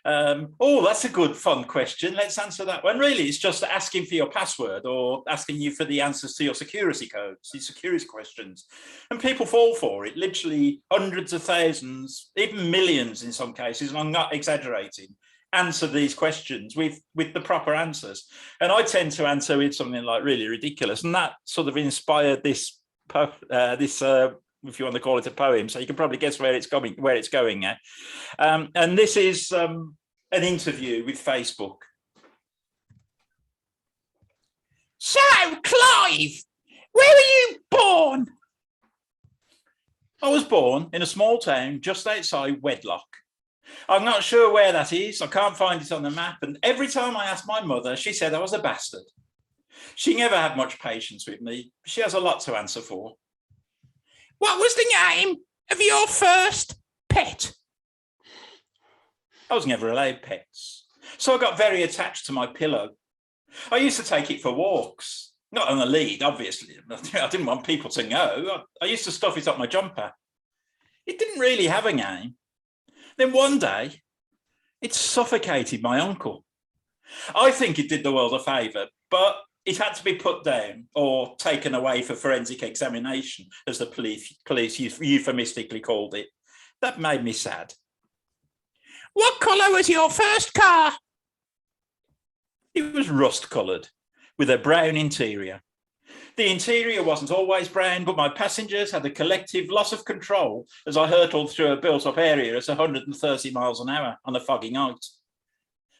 oh, that's a good, fun question. Let's answer that one. Really, it's just asking for your password or asking you for the answers to your security codes, these security questions. And people fall for it, literally hundreds of thousands, even millions in some cases, and I'm not exaggerating, answer these questions with the proper answers. And I tend to answer with something like really ridiculous. And that sort of inspired this, if you want to call it a poem, so you can probably guess where it's going now. And this is an interview with Facebook. So, Clive, where were you born? I was born in a small town just outside Wedlock. I'm not sure where that is. I can't find it on the map. And every time I asked my mother, she said I was a bastard. She never had much patience with me. She has a lot to answer for. What was the name of your first pet? I was never allowed pets, so I got very attached to my pillow. I used to take it for walks, not on the lead, obviously. I didn't want people to know. I used to stuff it up my jumper. It didn't really have a name. Then one day, it suffocated my uncle. I think it did the world a favour, but it had to be put down or taken away for forensic examination, as the police euphemistically called it. That made me sad. What colour was your first car? It was rust-coloured, with a brown interior. The interior wasn't always brown, but my passengers had a collective loss of control as I hurtled through a built-up area at 130 miles an hour on a foggy night.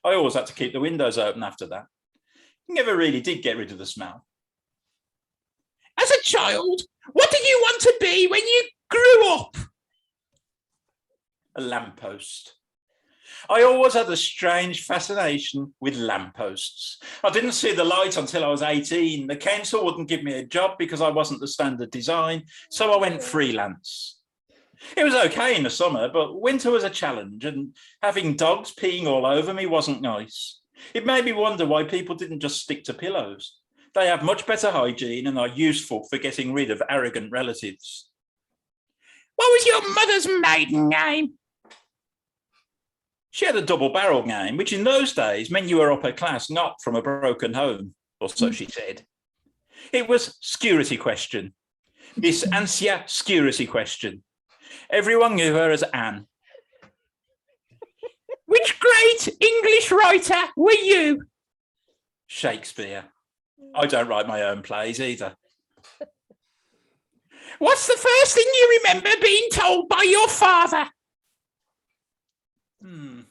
I always had to keep the windows open after that. Never really did get rid of the smell. As a child, what did you want to be when you grew up? A lamppost. I always had a strange fascination with lampposts. I didn't see the light until I was 18. The council wouldn't give me a job because I wasn't the standard design, so I went freelance. It was okay in the summer, but winter was a challenge, and having dogs peeing all over me wasn't nice. It made me wonder why people didn't just stick to pillows. They have much better hygiene and are useful for getting rid of arrogant relatives. What was your mother's maiden name? She had a double-barreled name, which in those days meant you were upper class, not from a broken home, or so she said. It was security question. This Ansia security question. Everyone knew her as Anne. Which great English writer were you? Shakespeare. I don't write my own plays either. What's the first thing you remember being told by your father?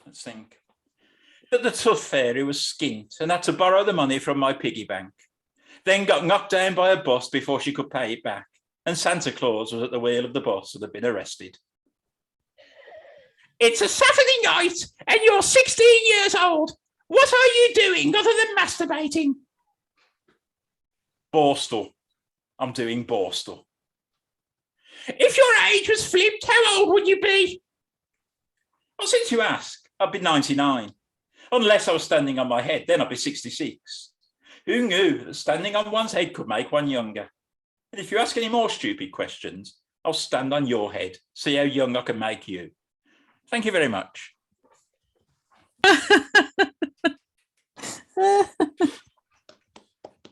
Let's think. That the Tooth Fairy was skint and had to borrow the money from my piggy bank. Then got knocked down by a bus before she could pay it back. And Santa Claus was at the wheel of the bus and had been arrested. It's a Saturday night and you're 16 years old. What are you doing other than masturbating? Borstal. I'm doing Borstal. If your age was flipped, how old would you be? Well, since you ask, I'd be 99. Unless I was standing on my head, then I'd be 66. Who knew that standing on one's head could make one younger? And if you ask any more stupid questions, I'll stand on your head, see how young I can make you. Thank you very much.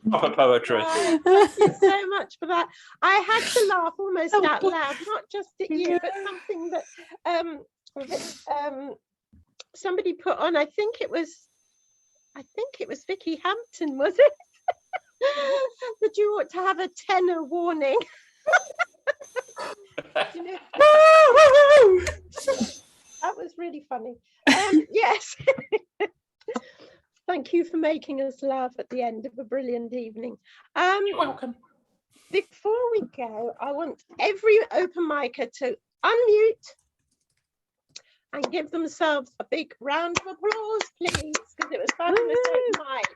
Proper poetry. Thank you so much for that. I had to laugh almost out loud, not just at you, but something that somebody put on. I think it was Vicky Hampton, was it? That you ought to have a tenor warning. You know? That was really funny. Yes. Thank you for making us laugh at the end of a brilliant evening. You're welcome. Before we go, I want every open micer to unmute and give themselves a big round of applause, please, because it was fabulous open mic.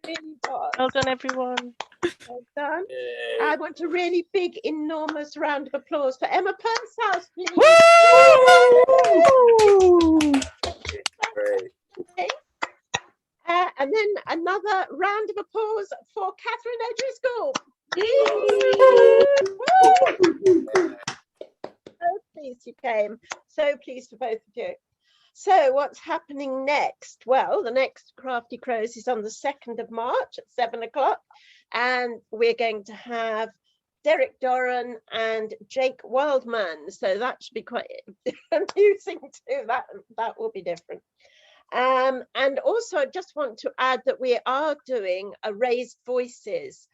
Really was. Well done, everyone. Well done. I want a really big, enormous round of applause for Emma Purshouse, please. Woo! Okay. And then another round of applause for Kathryn O'Driscoll. So pleased you came. So pleased for both of you. So what's happening next? Well, the next Crafty Crows is on the 2nd of March at 7 o'clock. And we're going to have Derek Doran and Jake Wildman. So that should be quite amusing too. That will be different. And also I just want to add that we are doing a Raised Voices.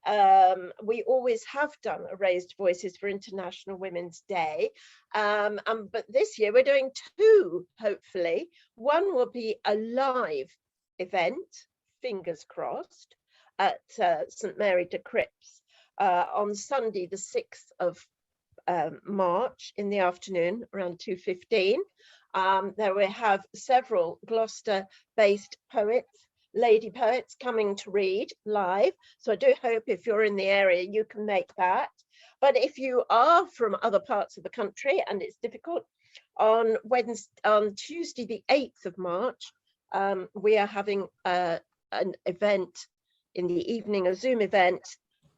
We always have done a Raised Voices for International Women's Day. But this year we're doing 2, hopefully. One will be a live event, fingers crossed, at St Mary de Cripps on Sunday, the 6th of March in the afternoon, around 2:15. There we have several Gloucester-based poets, lady poets coming to read live. So I do hope if you're in the area, you can make that. But if you are from other parts of the country and it's difficult, on Tuesday, the 8th of March, we are having an event in the evening, a Zoom event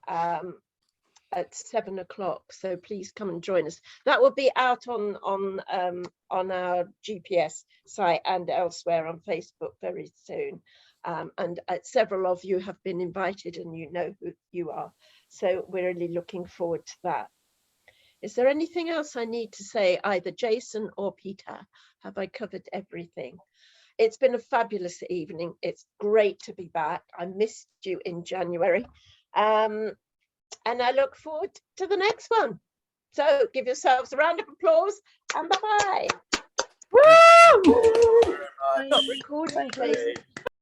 at 7 o'clock. So please come and join us. That will be out on our GPS site and elsewhere on Facebook very soon. And several of you have been invited and you know who you are. So we're really looking forward to that. Is there anything else I need to say, either Jason or Peter? Have I covered everything? It's been a fabulous evening. It's great to be back. I missed you in January. And I look forward to the next one. So give yourselves a round of applause and bye-bye. Woo! Stop recording, Jason.